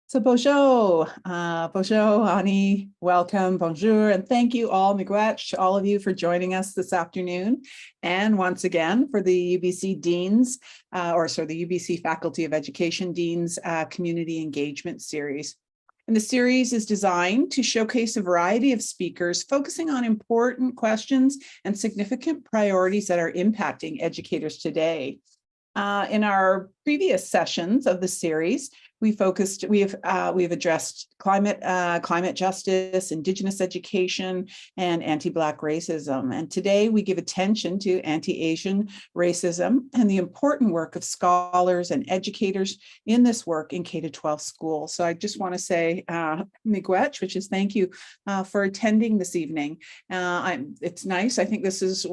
So bonjour, Ani, welcome, bonjour, and thank you all, miigwech, to all of you for joining us this afternoon. And once again, for the UBC Deans, the UBC Faculty of Education Deans Community Engagement Series. And the series is designed to showcase a variety of speakers focusing on important questions and significant priorities that are impacting educators today. In our previous sessions of the series, we've addressed climate justice, Indigenous education, and anti-Black racism. And today we give attention to anti-Asian racism and the important work of scholars and educators in this work in K-12 schools. So I just want to say miigwech, which is thank you for attending this evening. It's nice. I think this is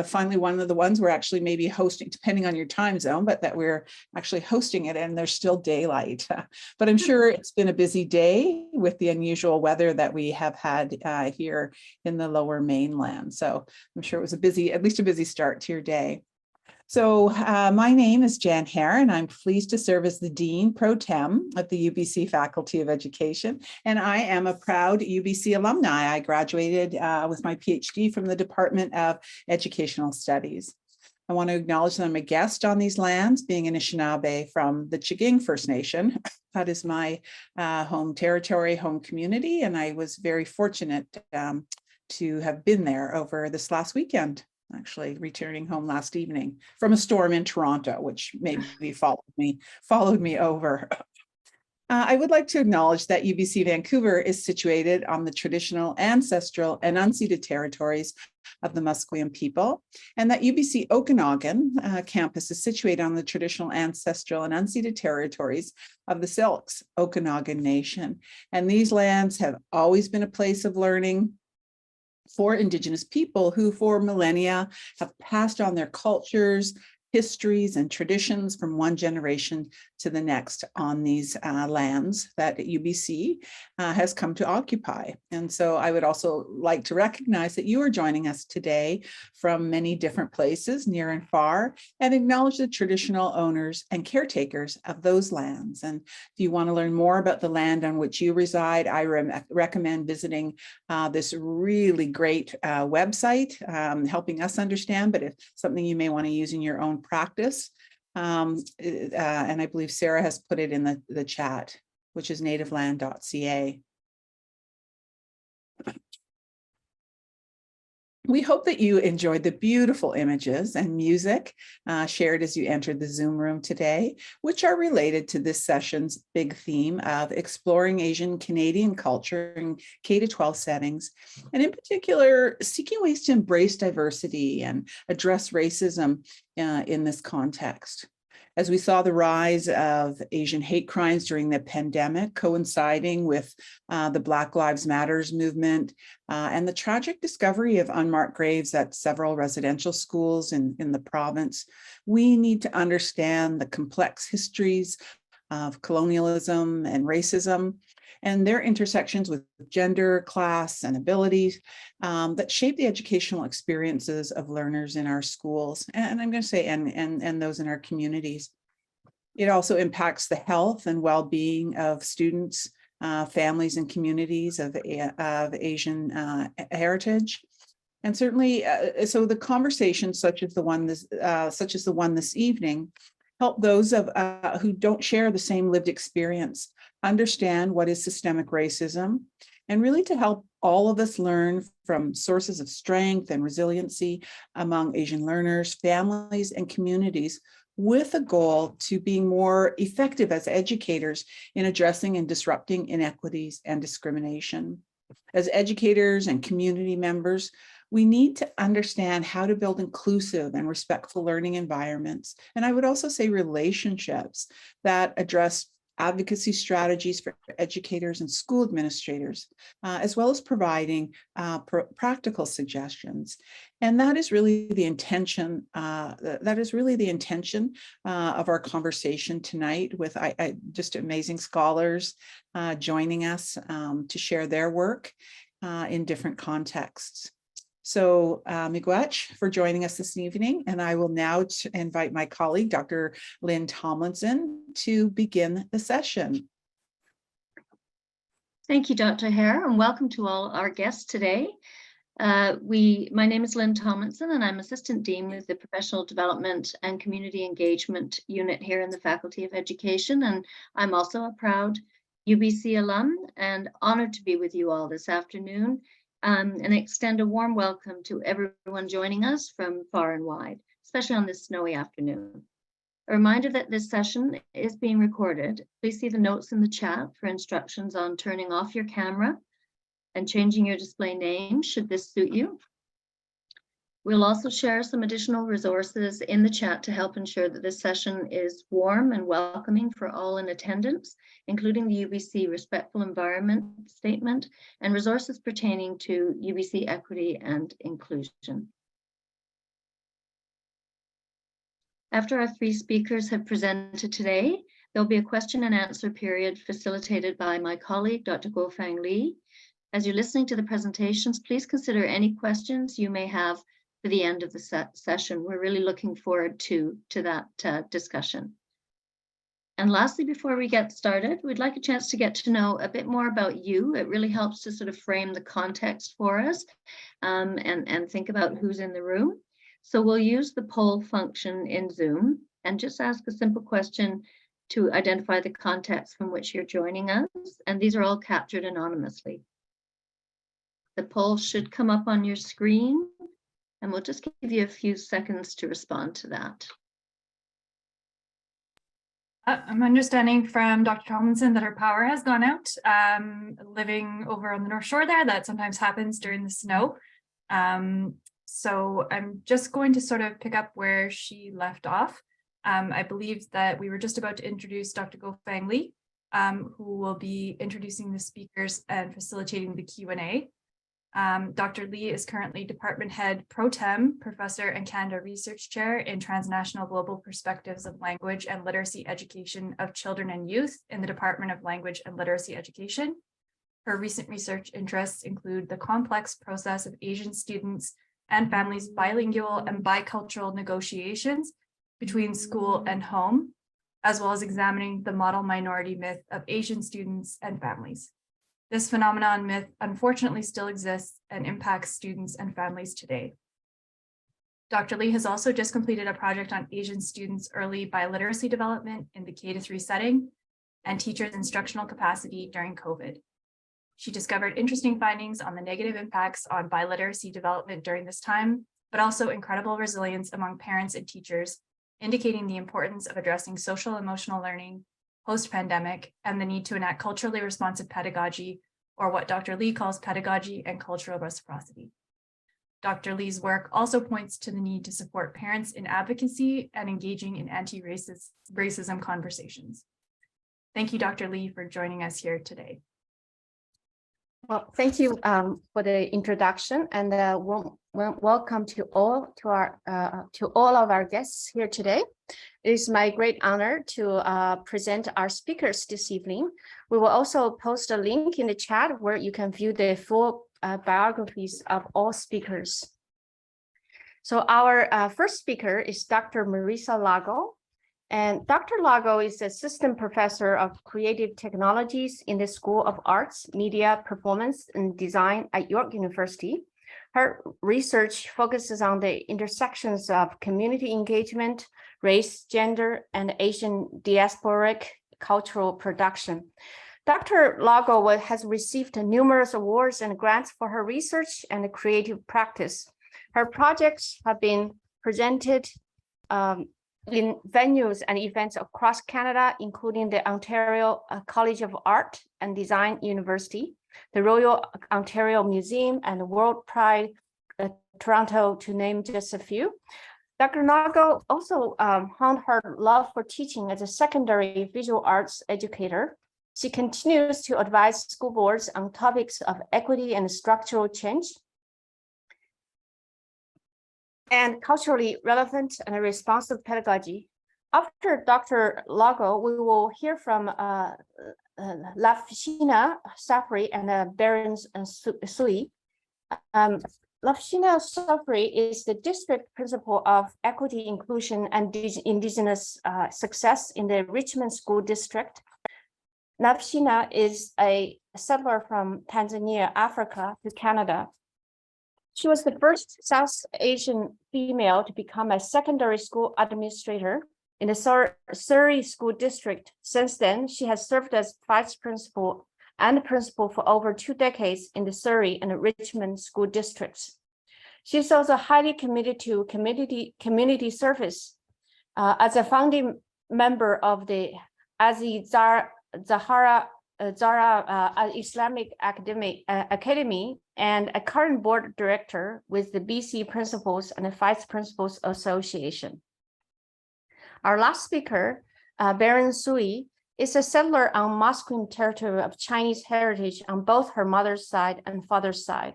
finally one of the ones we're actually maybe hosting, depending on your time zone, but that we're actually hosting it and there's still daylight. But I'm sure it's been a busy day with the unusual weather that we have had here in the lower mainland. So I'm sure it was at least a busy start to your day. So my name is Jan Hare, and I'm pleased to serve as the Dean Pro Tem at the UBC Faculty of Education. And I am a proud UBC alumni. I graduated with my PhD from the Department of Educational Studies. I want to acknowledge that I'm a guest on these lands, being an Anishinaabe from the Chiging First Nation. That is my home territory, home community, and I was very fortunate to have been there over this last weekend, actually returning home last evening from a storm in Toronto, which maybe followed me over. I would like to acknowledge that UBC Vancouver is situated on the traditional, ancestral, and unceded territories of the Musqueam people, and that UBC Okanagan campus is situated on the traditional, ancestral, and unceded territories of the Syilx Okanagan Nation. And these lands have always been a place of learning for Indigenous people who for millennia have passed on their cultures, histories, and traditions from one generation to the next on these lands that UBC has come to occupy. And so I would also like to recognize that you are joining us today from many different places, near and far, and acknowledge the traditional owners and caretakers of those lands. And if you want to learn more about the land on which you reside, I recommend visiting this really great website, helping us understand, but if something you may want to use in your own practice. And I believe Sarah has put it in the chat, which is nativeland.ca. We hope that you enjoyed the beautiful images and music shared as you entered the Zoom room today, which are related to this session's big theme of exploring Asian Canadian culture in K-12 settings, and in particular, seeking ways to embrace diversity and address racism in this context. As we saw the rise of Asian hate crimes during the pandemic, coinciding with the Black Lives Matters movement, and the tragic discovery of unmarked graves at several residential schools in the province, we need to understand the complex histories of colonialism and racism, and their intersections with gender, class, and abilities that shape the educational experiences of learners in our schools, and I'm going to say, and those in our communities. It also impacts the health and well-being of students, families, and communities of Asian heritage. And certainly, so the conversations such as the one this evening help those who don't share the same lived experience understand what is systemic racism, and really to help all of us learn from sources of strength and resiliency among Asian learners, families, and communities, with a goal to being more effective as educators in addressing and disrupting inequities and discrimination. As educators and community members, we need to understand how to build inclusive and respectful learning environments. And I would also say relationships that address advocacy strategies for educators and school administrators, as well as providing practical suggestions. And that is really the intention. Of our conversation tonight, with just amazing scholars joining us to share their work in different contexts. So miigwech for joining us this evening, and I will now invite my colleague, Dr. Lynn Tomlinson, to begin the session. Thank you, Dr. Hare, and welcome to all our guests today. My name is Lynn Tomlinson, and I'm Assistant Dean with the Professional Development and Community Engagement Unit here in the Faculty of Education, and I'm also a proud UBC alum and honored to be with you all this afternoon, and extend a warm welcome to everyone joining us from far and wide, especially on this snowy afternoon. A reminder that this session is being recorded. Please see the notes in the chat for instructions on turning off your camera and changing your display name should this suit you. We'll also share some additional resources in the chat to help ensure that this session is warm and welcoming for all in attendance, including the UBC Respectful Environment Statement and resources pertaining to UBC equity and inclusion. After our three speakers have presented today, there'll be a question and answer period facilitated by my colleague, Dr. Guofeng Li. As you're listening to the presentations, please consider any questions you may have for the end of the session. We're really looking forward to that discussion. And lastly, before we get started, we'd like a chance to get to know a bit more about you. It really helps to sort of frame the context for us and think about who's in the room. So we'll use the poll function in Zoom and just ask a simple question to identify the context from which you're joining us. And these are all captured anonymously. The poll should come up on your screen, and we'll just give you a few seconds to respond to that. I'm understanding from Dr. Tomlinson that her power has gone out. Living over on the North Shore there, that sometimes happens during the snow. So I'm just going to sort of pick up where she left off. I believe that we were just about to introduce Dr. Guofeng Li, who will be introducing the speakers and facilitating the Q&A. Dr. Li is currently Department Head Pro Tem, Professor and Canada Research Chair in Transnational Global Perspectives of Language and Literacy Education of Children and Youth in the Department of Language and Literacy Education. Her recent research interests include the complex process of Asian students and families' bilingual and bicultural negotiations between school and home, as well as examining the model minority myth of Asian students and families. This phenomenon myth unfortunately still exists and impacts students and families today. Dr. Li has also just completed a project on Asian students' early biliteracy development in the K-3 setting and teachers' instructional capacity during COVID. She discovered interesting findings on the negative impacts on biliteracy development during this time, but also incredible resilience among parents and teachers, indicating the importance of addressing social emotional learning post-pandemic and the need to enact culturally responsive pedagogy, or what Dr. Li calls pedagogy and cultural reciprocity. Dr. Li's work also points to the need to support parents in advocacy and engaging in anti-racism conversations. Thank you, Dr. Li, for joining us here today. Well, thank you for the introduction, and welcome to all of our guests here today. It is my great honor to present our speakers this evening. We will also post a link in the chat where you can view the full biographies of all speakers. So our first speaker is Dr. Marissa Largo. And Dr. Largo is Assistant Professor of Creative Technologies in the School of Arts, Media, Performance, and Design at York University. Her research focuses on the intersections of community engagement, race, gender, and Asian diasporic cultural production. Dr. Largo has received numerous awards and grants for her research and creative practice. Her projects have been presented in venues and events across Canada, including the Ontario College of Art and Design University, the Royal Ontario Museum, and World Pride Toronto, to name just a few. Dr. Largo also honed her love for teaching as a secondary visual arts educator. She continues to advise school boards on topics of equity and structural change, and culturally relevant and responsive pedagogy. After Dr. Largo, we will hear from Navshina, Savory, and Baren and Tsui. Navshina Savory is the district principal of Equity, Inclusion, and Indigenous Success in the Richmond School District. Navshina is a settler from Tanzania, Africa, to Canada. She was the first South Asian female to become a secondary school administrator in the Surrey School District. Since then, she has served as vice principal and principal for over 2 decades in the Surrey and Richmond school districts. She's also highly committed to community service. As a founding member of the Zahra Islamic Academy and a current board director with the BC Principals and Vice Principals Association. Our last speaker, Baren Tsui, is a settler on Musqueam territory of Chinese heritage on both her mother's side and father's side.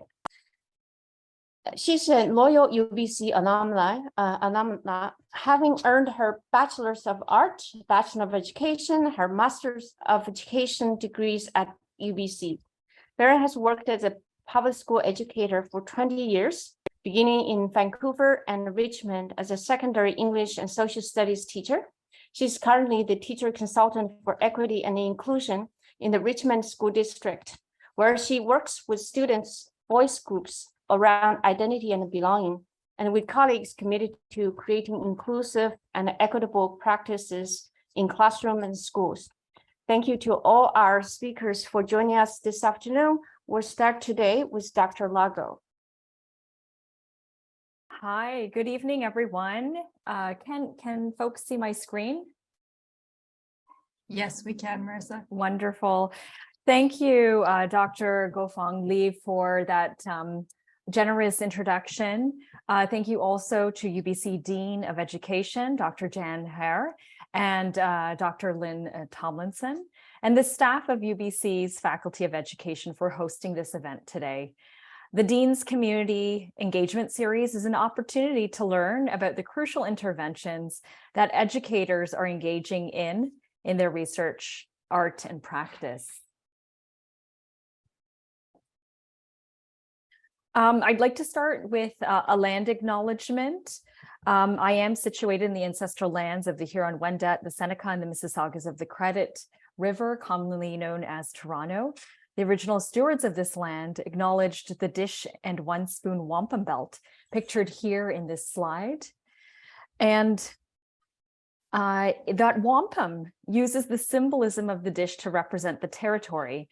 She's a loyal UBC alumna, having earned her Bachelor's of Art, Bachelor of Education, her Master's of Education degrees at UBC. Baren has worked as a public school educator for 20 years, beginning in Vancouver and Richmond as a secondary English and social studies teacher. She's currently the teacher consultant for equity and inclusion in the Richmond School District, where she works with students' voice groups around identity and belonging, and with colleagues committed to creating inclusive and equitable practices in classroom and schools. Thank you to all our speakers for joining us this afternoon. We'll start today with Dr. Largo. Hi, good evening, everyone. Can folks see my screen? Yes, we can, Marissa. Wonderful. Thank you, Dr. Gofang Li, for that generous introduction. Thank you also to UBC Dean of Education, Dr. Jan Hare, and Dr. Lynn Tomlinson, and the staff of UBC's Faculty of Education for hosting this event today. The Dean's Community Engagement Series is an opportunity to learn about the crucial interventions that educators are engaging in their research, art, and practice. I'd like to start with a land acknowledgement. I am situated in the ancestral lands of the Huron-Wendat, the Seneca, and the Mississaugas of the Credit River, commonly known as Toronto. The original stewards of this land acknowledged the dish and one spoon wampum belt pictured here in this slide. And that wampum uses the symbolism of the dish to represent the territory,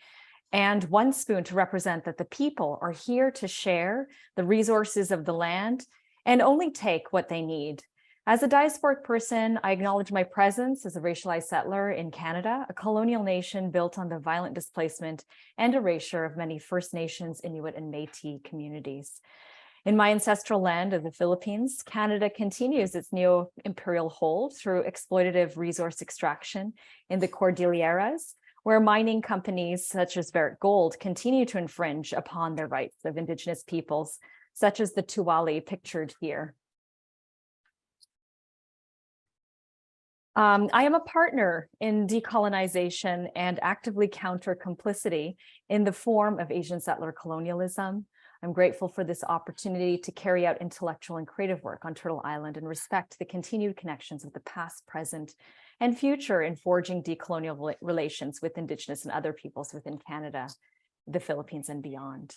and one spoon to represent that the people are here to share the resources of the land and only take what they need. As a diasporic person, I acknowledge my presence as a racialized settler in Canada, a colonial nation built on the violent displacement and erasure of many First Nations, Inuit, and Métis communities. In my ancestral land of the Philippines, Canada continues its neo-imperial hold through exploitative resource extraction in the Cordilleras, where mining companies such as Barrick Gold continue to infringe upon the rights of Indigenous peoples, such as the Tuwali pictured here. I am a partner in decolonization and actively counter complicity in the form of Asian settler colonialism. I'm grateful for this opportunity to carry out intellectual and creative work on Turtle Island and respect the continued connections of the past, present, and future in forging decolonial relations with Indigenous and other peoples within Canada, the Philippines, and beyond.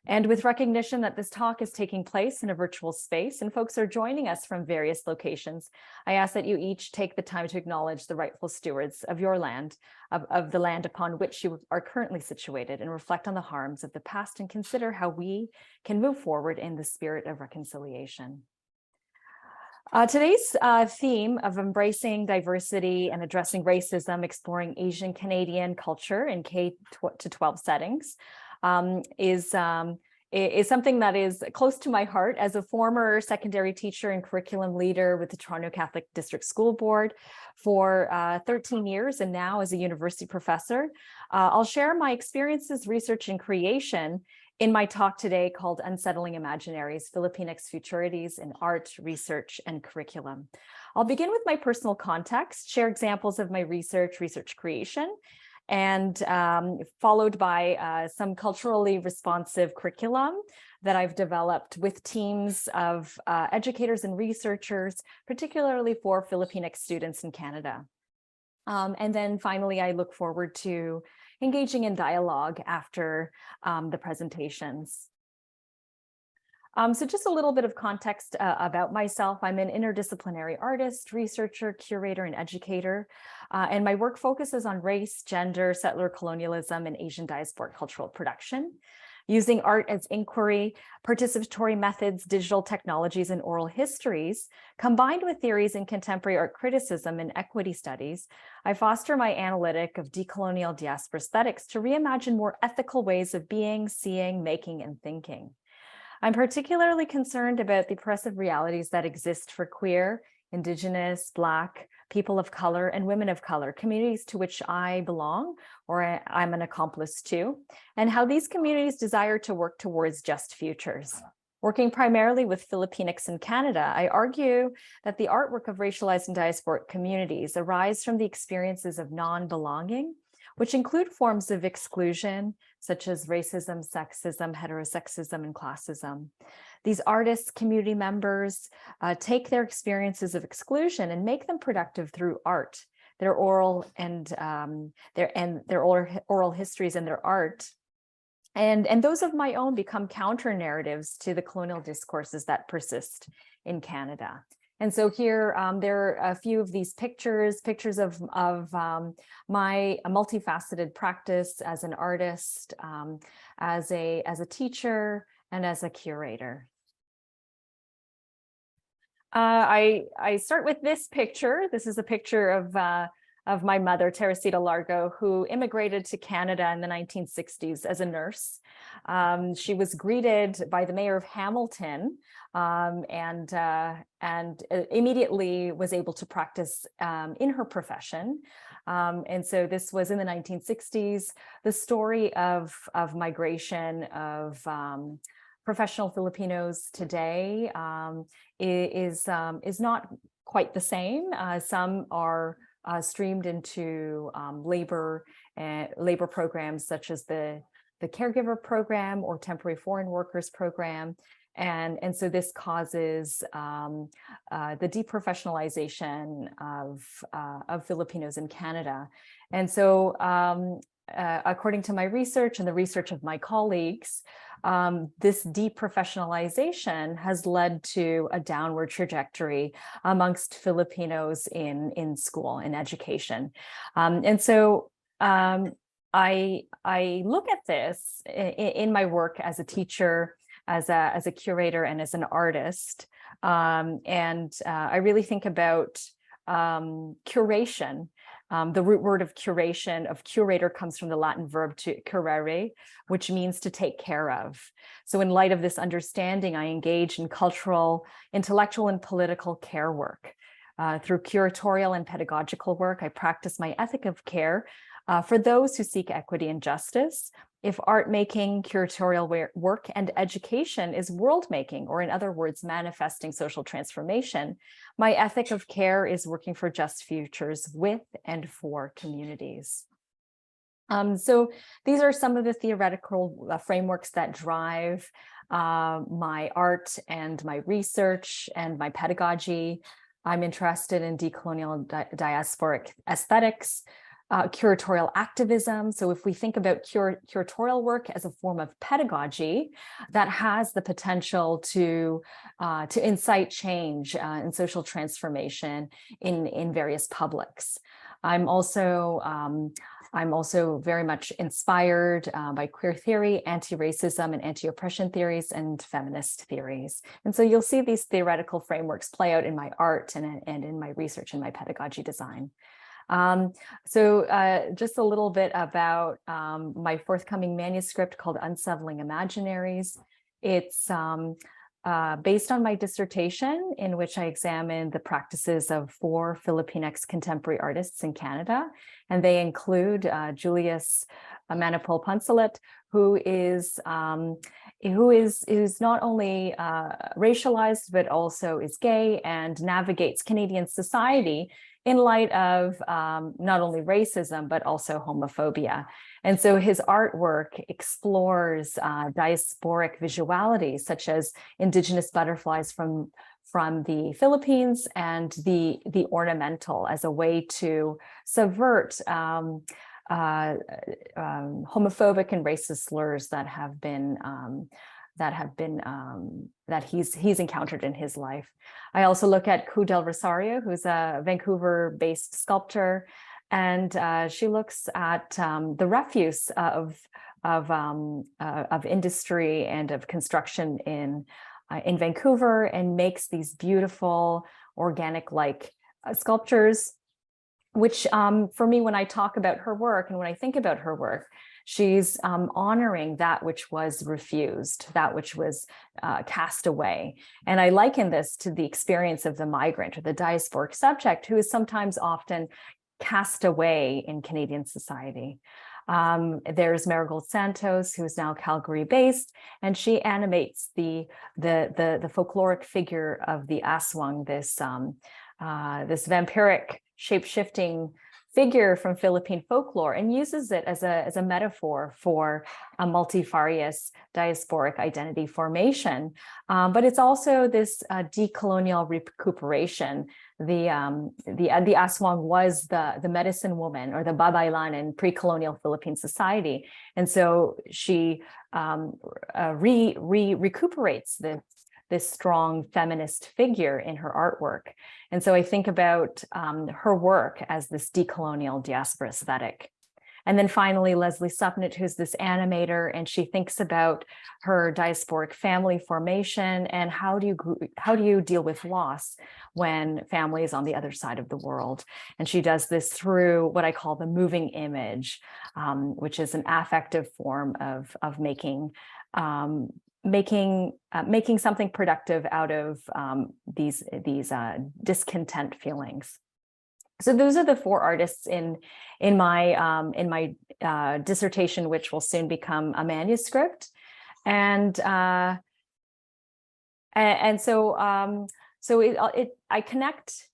And with recognition that this talk is taking place in a virtual space and folks are joining us from various locations, I ask that you each take the time to acknowledge the rightful stewards of your land, of the land upon which you are currently situated, and reflect on the harms of the past and consider how we can move forward in the spirit of reconciliation. Today's theme of embracing diversity and addressing racism, exploring Asian Canadian culture in K-12 settings, is something that is close to my heart as a former secondary teacher and curriculum leader with the Toronto Catholic District School Board for 13 years and now as a university professor. I'll share my experiences, research, and creation in my talk today called Unsettling Imaginaries, Filipinx Futurities in Art, Research, and Curriculum. I'll begin with my personal context, share examples of my research creation, and followed by some culturally responsive curriculum that I've developed with teams of educators and researchers, particularly for Filipinx students in Canada. And then finally, I look forward to engaging in dialogue after the presentations. So just a little bit of context about myself. I'm an interdisciplinary artist, researcher, curator, and educator. And my work focuses on race, gender, settler colonialism, and Asian diasporic cultural production. Using art as inquiry, participatory methods, digital technologies, and oral histories, combined with theories in contemporary art criticism and equity studies, I foster my analytic of decolonial diaspora aesthetics to reimagine more ethical ways of being, seeing, making, and thinking. I'm particularly concerned about the oppressive realities that exist for queer, Indigenous, Black, people of color, and women of color, communities to which I belong, or I'm an accomplice to, and how these communities desire to work towards just futures. Working primarily with Filipinx in Canada, I argue that the artwork of racialized and diasporic communities arise from the experiences of non-belonging, which include forms of exclusion, such as racism, sexism, heterosexism, and classism. These artists, community members, take their experiences of exclusion and make them productive through art, their oral oral histories and their art. And those of my own become counter narratives to the colonial discourses that persist in Canada. And so here, there are a few of these pictures of my multifaceted practice as an artist, as a teacher, and as a curator. I start with this picture. This is a picture of my mother, Teresita Largo, who immigrated to Canada in the 1960s as a nurse. She was greeted by the mayor of Hamilton and immediately was able to practice in her profession. And so this was in the 1960s. The story of migration of professional Filipinos today is not quite the same. Some are streamed into labor programs such as the caregiver program or temporary foreign workers program. And so this causes the deprofessionalization of Filipinos in Canada. And so according to my research and the research of my colleagues, this deprofessionalization has led to a downward trajectory amongst Filipinos in school, in education. And so I look at this in my work as a teacher, as a curator, and as an artist. And I really think about curation. The root word of curation, of curator, comes from the Latin verb to curare, which means to take care of. So in light of this understanding, I engage in cultural, intellectual, and political care work. Through curatorial and pedagogical work, I practice my ethic of care for those who seek equity and justice. If art making, curatorial work, and education is world making, or in other words, manifesting social transformation, my ethic of care is working for just futures with and for communities. So these are some of the theoretical frameworks that drive my art and my research and my pedagogy. I'm interested in decolonial diasporic aesthetics, curatorial activism. So if we think about curatorial work as a form of pedagogy that has the potential to incite change and social transformation in various publics. I'm also very much inspired by queer theory, anti-racism and anti-oppression theories, and feminist theories. And so you'll see these theoretical frameworks play out in my art and in my research and my pedagogy design. So just a little bit about my forthcoming manuscript called Unsettling Imaginaries. It's based on my dissertation, in which I examined the practices of 4 Filipinx contemporary artists in Canada, and they include Julius Manipul Punsalit, who is not only racialized but also is gay and navigates Canadian society in light of not only racism, but also homophobia. And so his artwork explores diasporic visualities, such as indigenous butterflies from the Philippines and the ornamental, as a way to subvert homophobic and racist slurs that he's encountered in his life. I also look at Cu del Rosario, who's a Vancouver-based sculptor, and she looks at the refuse of industry and of construction in Vancouver, and makes these beautiful organic-like sculptures, which for me, when I talk about her work and when I think about her work, she's honoring that which was refused, that which was cast away. And I liken this to the experience of the migrant or the diasporic subject, who is sometimes often cast away in Canadian society. There's Marigold Santos, who is now Calgary-based, and she animates the folkloric figure of the aswang, this vampiric, shape-shifting figure from Philippine folklore, and uses it as a metaphor for a multifarious diasporic identity formation. But it's also this decolonial recuperation. The aswang was the medicine woman, or the babaylan, in pre-colonial Philippine society, and so she recuperates this strong feminist figure in her artwork. And so I think about her work as this decolonial diaspora aesthetic. And then finally, Leslie Supnett, who's this animator, and she thinks about her diasporic family formation and how do you deal with loss when family is on the other side of the world. And she does this through what I call the moving image, which is an affective form of making something productive out of these discontent feelings. So those are the four artists in my dissertation, which will soon become a manuscript, and so I connect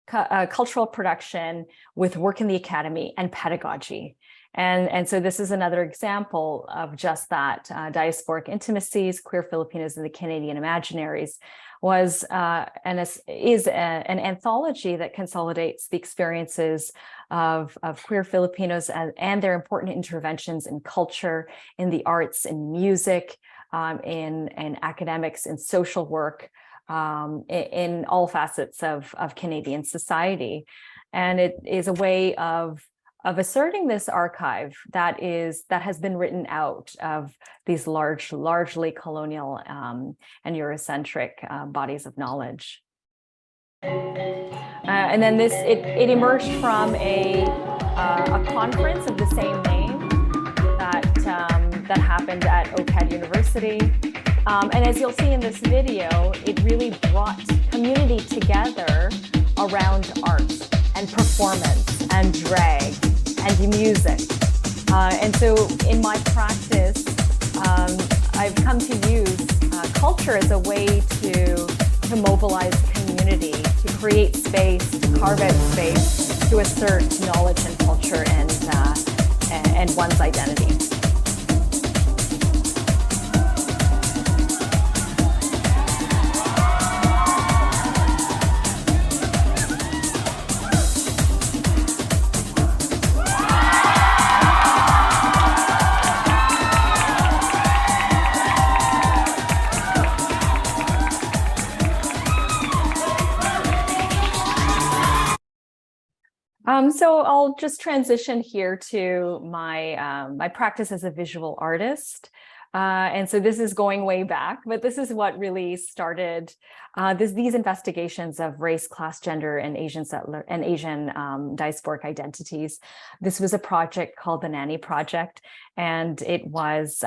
cultural production with work in the academy and pedagogy. And so this is another example of just that. Diasporic Intimacies, Queer Filipinos and the Canadian Imaginaries was is an anthology that consolidates the experiences of queer Filipinos and their important interventions in culture, in the arts, in music, in academics, in social work, in all facets of Canadian society. And it is a way of asserting this archive that has been written out of these largely colonial and Eurocentric bodies of knowledge. And then it emerged from a conference of the same name that happened at OCAD University. And as you'll see in this video, it really brought community together around art and performance and drag and music. And so in my practice, I've come to use culture as a way to mobilize community, to create space, to carve out space, to assert knowledge and culture and one's identity. So I'll just transition here to my practice as a visual artist. And so this is going way back, but this is what really started these investigations of race, class, gender, and Asian diasporic identities. This was a project called the Nanny Project, and it was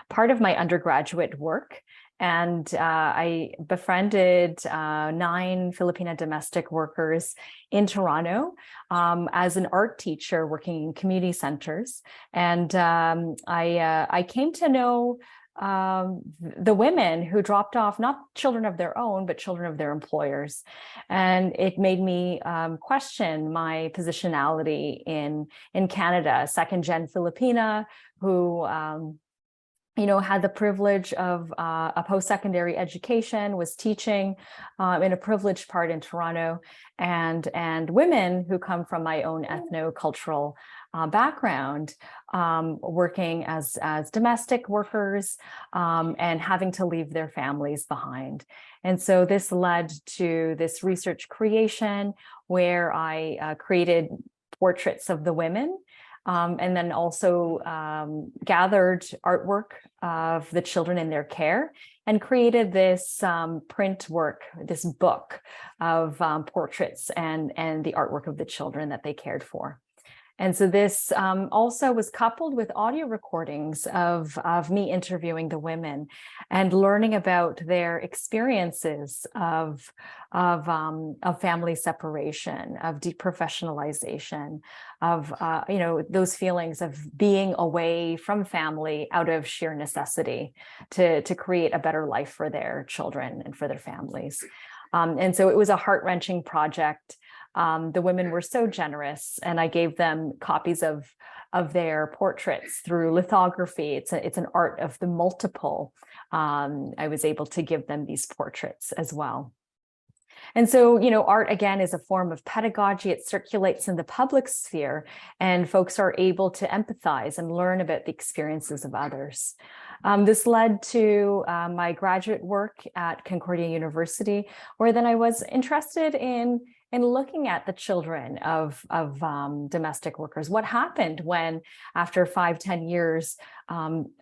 part of my undergraduate work. And I befriended 9 Filipina domestic workers in Toronto as an art teacher working in community centers. And I came to know the women who dropped off, not children of their own, but children of their employers. And it made me question my positionality in Canada, second-gen Filipina who had the privilege of a post-secondary education, was teaching in a privileged part in Toronto, and women who come from my own ethno-cultural background, working as domestic workers and having to leave their families behind. And so this led to this research creation where I created portraits of the women, and then also gathered artwork of the children in their care and created this print work, this book of portraits and the artwork of the children that they cared for. And so this also was coupled with audio recordings of me interviewing the women and learning about their experiences of family separation, of deprofessionalization, of those feelings of being away from family out of sheer necessity to create a better life for their children and for their families. And so it was a heart-wrenching project. The women were so generous, and I gave them copies of their portraits through lithography. It's an art of the multiple. I was able to give them these portraits as well. And so, art, again, is a form of pedagogy. It circulates in the public sphere, and folks are able to empathize and learn about the experiences of others. This led to my graduate work at Concordia University, where then I was interested in looking at the children of domestic workers. What happened when, after 5-10 years,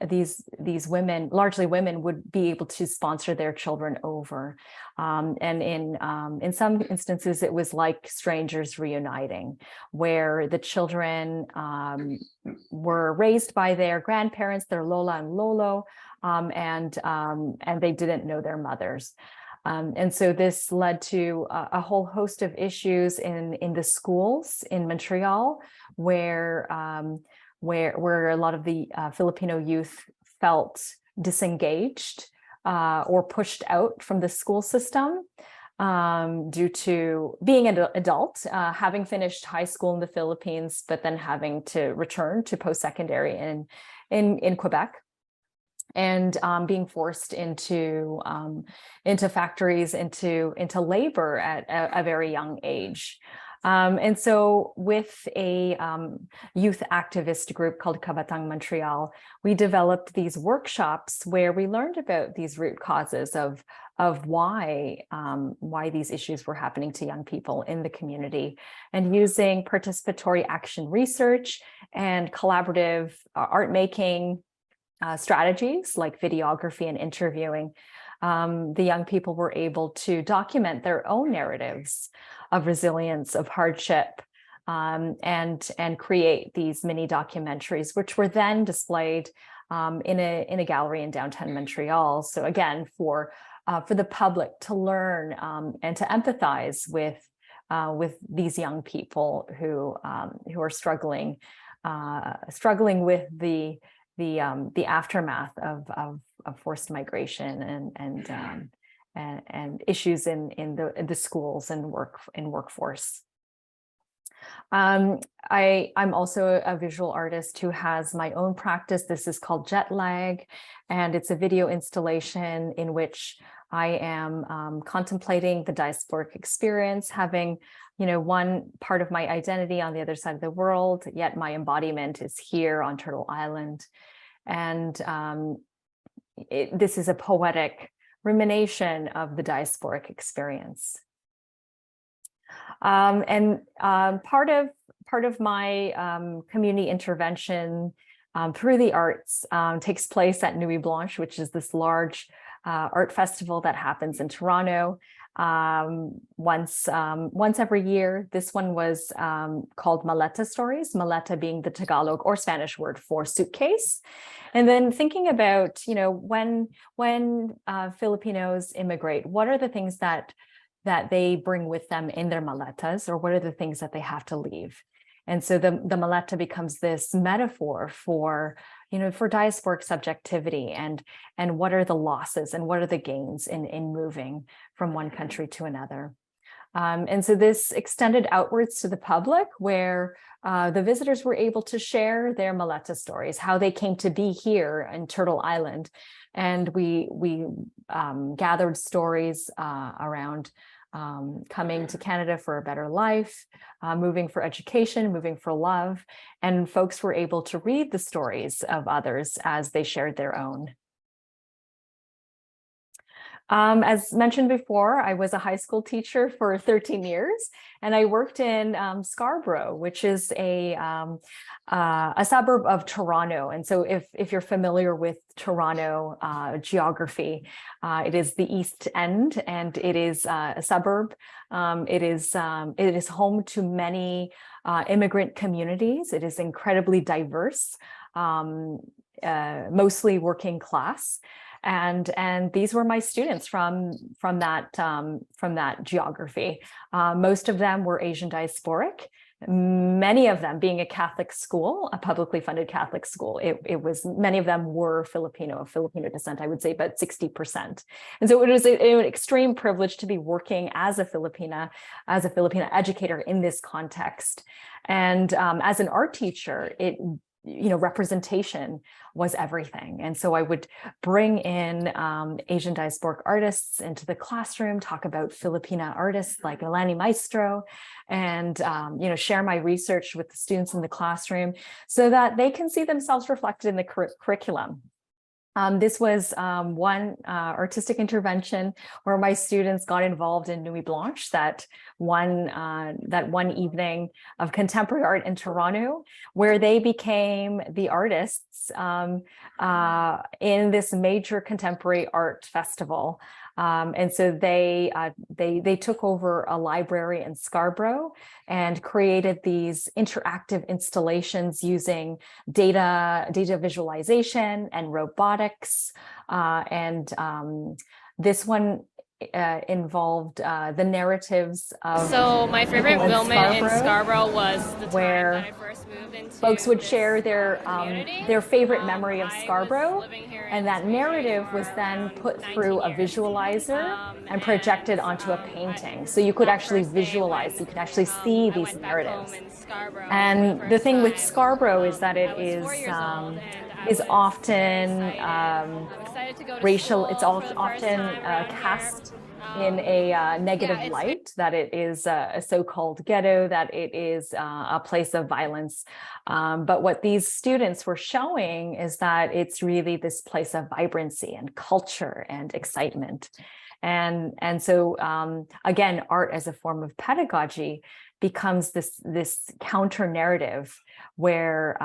these women, largely women, would be able to sponsor their children over? And in some instances, it was like strangers reuniting, where the children were raised by their grandparents, their Lola and Lolo, and they didn't know their mothers. And so this led to a whole host of issues in the schools in Montreal, where a lot of the Filipino youth felt disengaged or pushed out from the school system due to being an adult, having finished high school in the Philippines, but then having to return to post-secondary in Quebec, and being forced into factories, into labor at a very young age. And so with a youth activist group called Kabatang Montreal, we developed these workshops where we learned about these root causes of why these issues were happening to young people in the community, and using participatory action research and collaborative art making strategies like videography and interviewing, the young people were able to document their own narratives of resilience, of hardship, and create these mini documentaries, which were then displayed in a gallery in downtown Montreal. So again, for the public to learn and to empathize with these young people who are struggling with the aftermath of forced migration and issues in the schools and workforce. I'm also a visual artist who has my own practice. This is called Jet Lag, and it's a video installation in which I am contemplating the diasporic experience, having one part of my identity on the other side of the world, yet my embodiment is here on Turtle Island. And this is a poetic rumination of the diasporic experience. And part of my community intervention through the arts takes place at Nuit Blanche, which is this large art festival that happens in Toronto once every year. This one was called Maleta Stories, Maleta being the Tagalog or Spanish word for suitcase. And then thinking about, when Filipinos immigrate, what are the things that they bring with them in their maletas, or what are the things that they have to leave? And so the maleta becomes this metaphor for diasporic subjectivity and what are the losses and what are the gains in moving from one country to another. And so this extended outwards to the public, where the visitors were able to share their maleta stories, how they came to be here in Turtle Island. And we gathered stories around coming to Canada for a better life, moving for education, moving for love, and folks were able to read the stories of others as they shared their own. As mentioned before, I was a high school teacher for 13 years, and I worked in Scarborough, which is a suburb of Toronto. And so if you're familiar with Toronto geography, it is the East End, and it is a suburb. It is home to many immigrant communities. It is incredibly diverse, mostly working class. And these were my students from that geography. Most of them were Asian diasporic. Many of them being a Catholic school, a publicly funded Catholic school. It was, many of them were Filipino descent, I would say, about 60%. And so it was an extreme privilege to be working as a Filipina educator in this context. And as an art teacher, representation was everything. And so I would bring in Asian diasporic artists into the classroom, talk about Filipina artists like Eleni Maestro, and share my research with the students in the classroom so that they can see themselves reflected in the curriculum. This was one artistic intervention where my students got involved in Nuit Blanche, that one evening of contemporary art in Toronto, where they became the artists in this major contemporary art festival. And so they took over a library in Scarborough and created these interactive installations using data visualization and robotics. This one involved the narratives of. So my favorite moment in Scarborough was the time where that I first moved into folks would this share their favorite memory of I was Scarborough, living here and in that Tsui narrative for was then around put 19 through a years. visualizer and projected onto a painting. So you could actually visualize, you could actually see these narratives. And the thing with Scarborough is that it is often racial, it's often cast in a negative light, that it is a so-called ghetto, that it is a place of violence. But what these students were showing is that it's really this place of vibrancy and culture and excitement. And so again, art as a form of pedagogy becomes this counter narrative where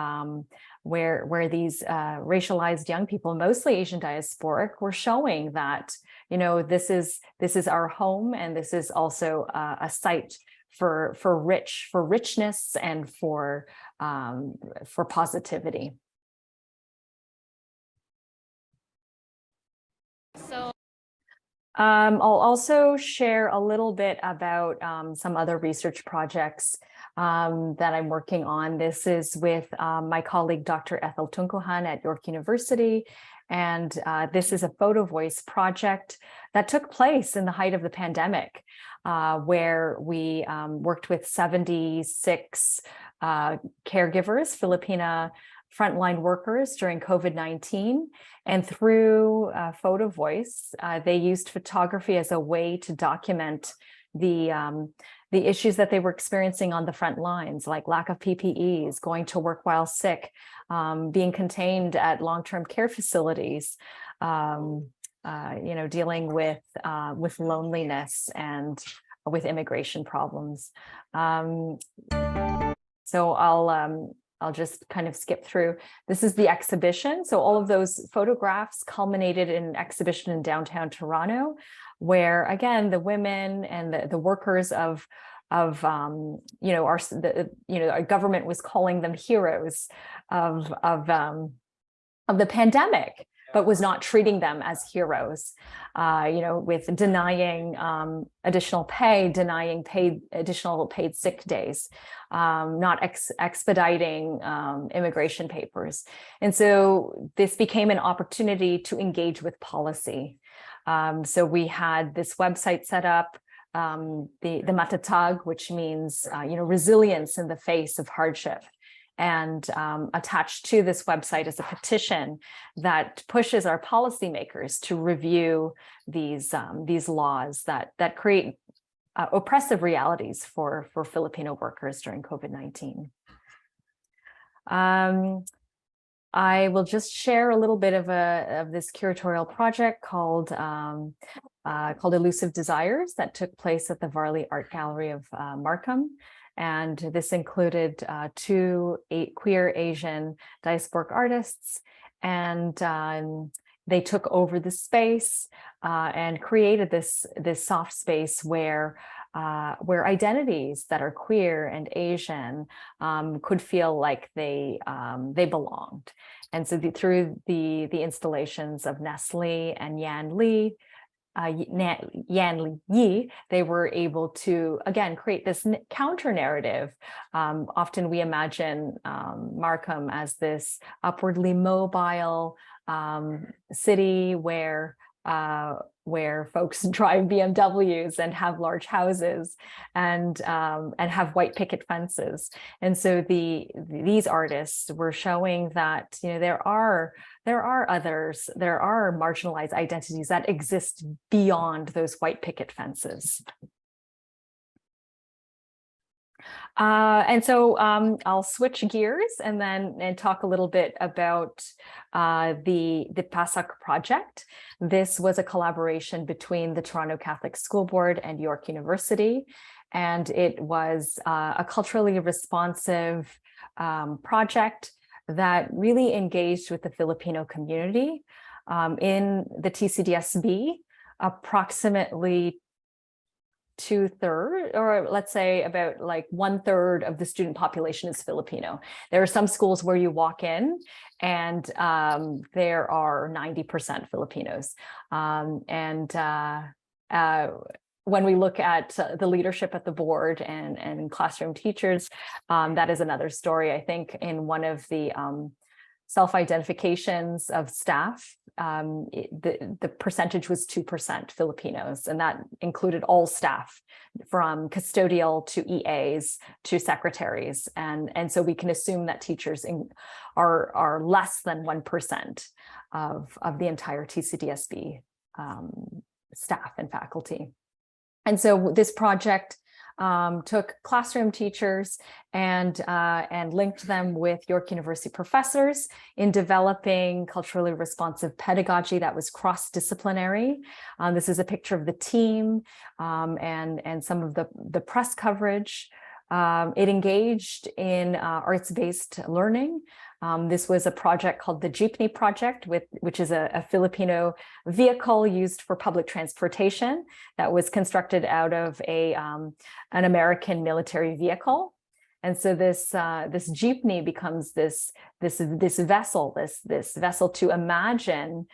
these racialized young people, mostly Asian diasporic, were showing that, this is our home, and this is also a site for richness and for positivity. So I'll also share a little bit about some other research projects that I'm working on. This is with my colleague, Dr. Ethel Tunkohan at York University. And this is a photo voice project that took place in the height of the pandemic, where we worked with 76 caregivers, Filipina frontline workers during COVID-19. And through photo voice, they used photography as a way to document the issues that they were experiencing on the front lines, like lack of PPEs, going to work while sick, being contained at long-term care facilities, dealing with loneliness and with immigration problems. So I'll just kind of skip through. This is the exhibition. So all of those photographs culminated in an exhibition in downtown Toronto, where again, the women and the workers of our government was calling them heroes of the pandemic, but was not treating them as heroes, with denying additional pay, denying additional paid sick days, not expediting immigration papers. And so this became an opportunity to engage with policy. So we had this website set up, the matatag, which means resilience in the face of hardship. And attached to this website is a petition that pushes our policymakers to review these laws that create oppressive realities for Filipino workers during COVID-19. I will just share a little bit of this curatorial project called Elusive Desires that took place at the Varley Art Gallery of Markham. And this included two queer Asian diasporic artists, and they took over the space and created this soft space where identities that are queer and Asian could feel like they belonged. And so through the installations of Nestle and Yan Li Yi, they were able to, again, create this counter narrative. Often we imagine Markham as this upwardly mobile city where folks drive BMWs and have large houses and have white picket fences. And so these artists were showing that, you know, there are others, there are marginalized identities that exist beyond those white picket fences. And so I'll switch gears and talk a little bit about the PASAC project. This was a collaboration between the Toronto Catholic School Board and York University, and it was a culturally responsive project that really engaged with the Filipino community. In the TCDSB, approximately 2/3, or let's say about like 1/3 of the student population is Filipino. There are some schools where you walk in and there are 90% Filipinos. When we look at the leadership at the board and classroom teachers, that is another story. I think in one of the self-identifications of staff, the percentage was 2% Filipinos, and that included all staff from custodial to EAs to secretaries. And so we can assume that teachers are less than 1% of the entire TCDSB staff and faculty. And so this project took classroom teachers and linked them with York University professors in developing culturally responsive pedagogy that was cross-disciplinary. This is a picture of the team and some of the press coverage. It engaged in arts-based learning. This was a project called the Jeepney Project, which is a Filipino vehicle used for public transportation that was constructed out of an American military vehicle. And so this jeepney becomes this vessel to imagine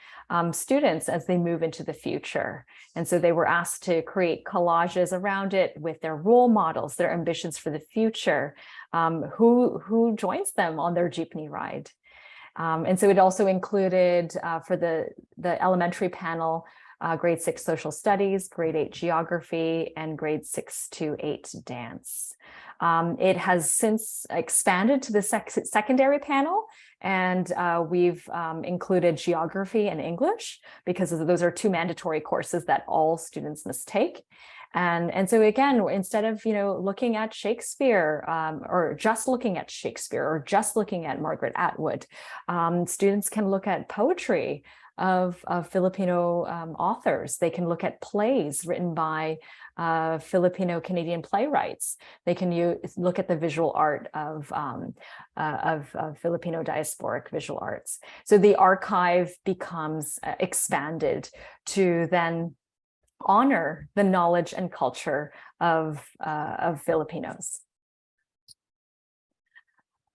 students as they move into the future. And so they were asked to create collages around it with their role models, their ambitions for the future, who joins them on their jeepney ride. And so it also included for the elementary panel, grade 6 social studies, grade 8 geography, and grade 6 to 8 dance. It has since expanded to the secondary panel, and we've included geography and English because those are two mandatory courses that all students must take. And so again, instead of looking at Shakespeare or just looking at Shakespeare or just looking at Margaret Atwood, students can look at poetry of Filipino authors. They can look at plays written by Filipino Canadian playwrights. They can look at the visual art of Filipino diasporic visual arts. So the archive becomes expanded to then honor the knowledge and culture of Filipinos.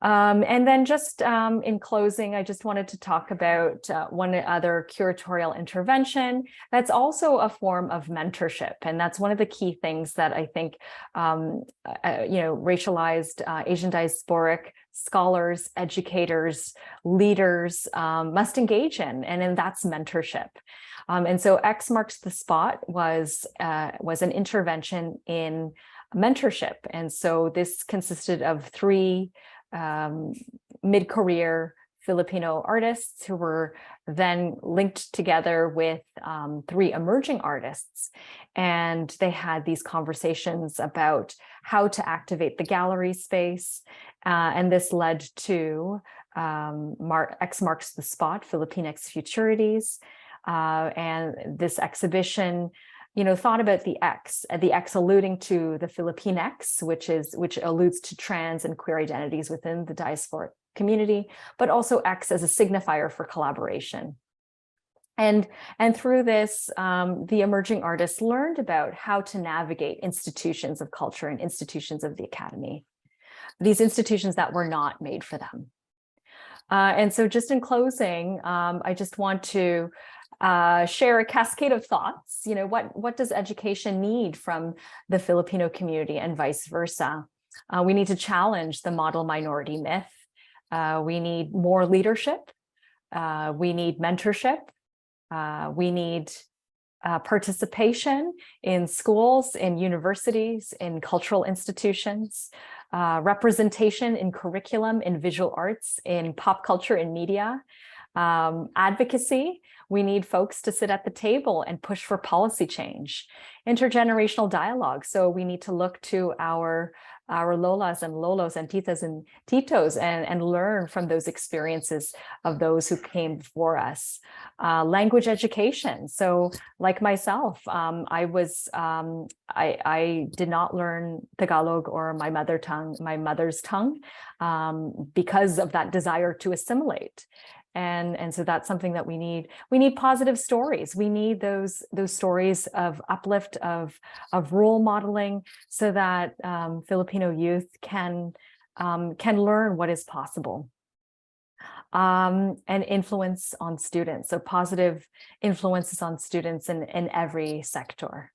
And then just in closing, I just wanted to talk about one other curatorial intervention that's also a form of mentorship. And that's one of the key things that I think, racialized Asian diasporic scholars, educators, leaders must engage in, and that's mentorship. And so X Marks the Spot was an intervention in mentorship. And so this consisted of 3 mid-career Filipino artists who were then linked together with 3 emerging artists. And they had these conversations about how to activate the gallery space. And this led to X Marks the Spot, Filipinx Futurities. And this exhibition, thought about the X alluding to the Filipinx, which alludes to trans and queer identities within the diasporic community, but also X as a signifier for collaboration. And through this, the emerging artists learned about how to navigate institutions of culture and institutions of the academy, these institutions that were not made for them. And so just in closing, I just want to share a cascade of thoughts. What does education need from the Filipino community and vice versa? We need to challenge the model minority myth. We need more leadership. We need mentorship. We need participation in schools, in universities, in cultural institutions, representation in curriculum, in visual arts, in pop culture, in media, advocacy. We need folks to sit at the table and push for policy change, intergenerational dialogue. So we need to look to our lolas and lolos and titas and titos and learn from those experiences of those who came before us. Language education. So like myself, I did not learn Tagalog or my mother's tongue, because of that desire to assimilate. And so that's something that we need. We need positive stories. We need those stories of uplift, of role modeling, so that Filipino youth can learn what is possible. And influence on students. So positive influences on students in every sector.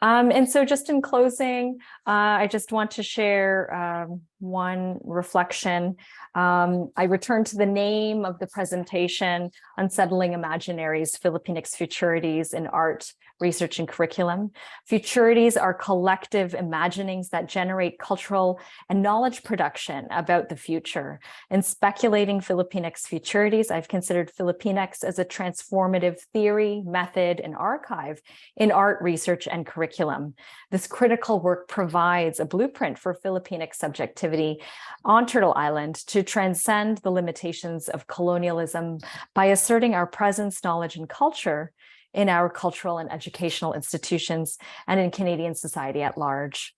And so just in closing, I just want to share one reflection. I return to the name of the presentation, Unsettling Imaginaries, Filipinx Futurities in Art, Research and Curriculum. Futurities are collective imaginings that generate cultural and knowledge production about the future. In speculating Filipinx Futurities, I've considered Filipinx as a transformative theory, method, and archive in art, research, and curriculum. This critical work provides a blueprint for Filipinx subjectivity on Turtle Island to transcend the limitations of colonialism by asserting our presence, knowledge, and culture in our cultural and educational institutions and in Canadian society at large,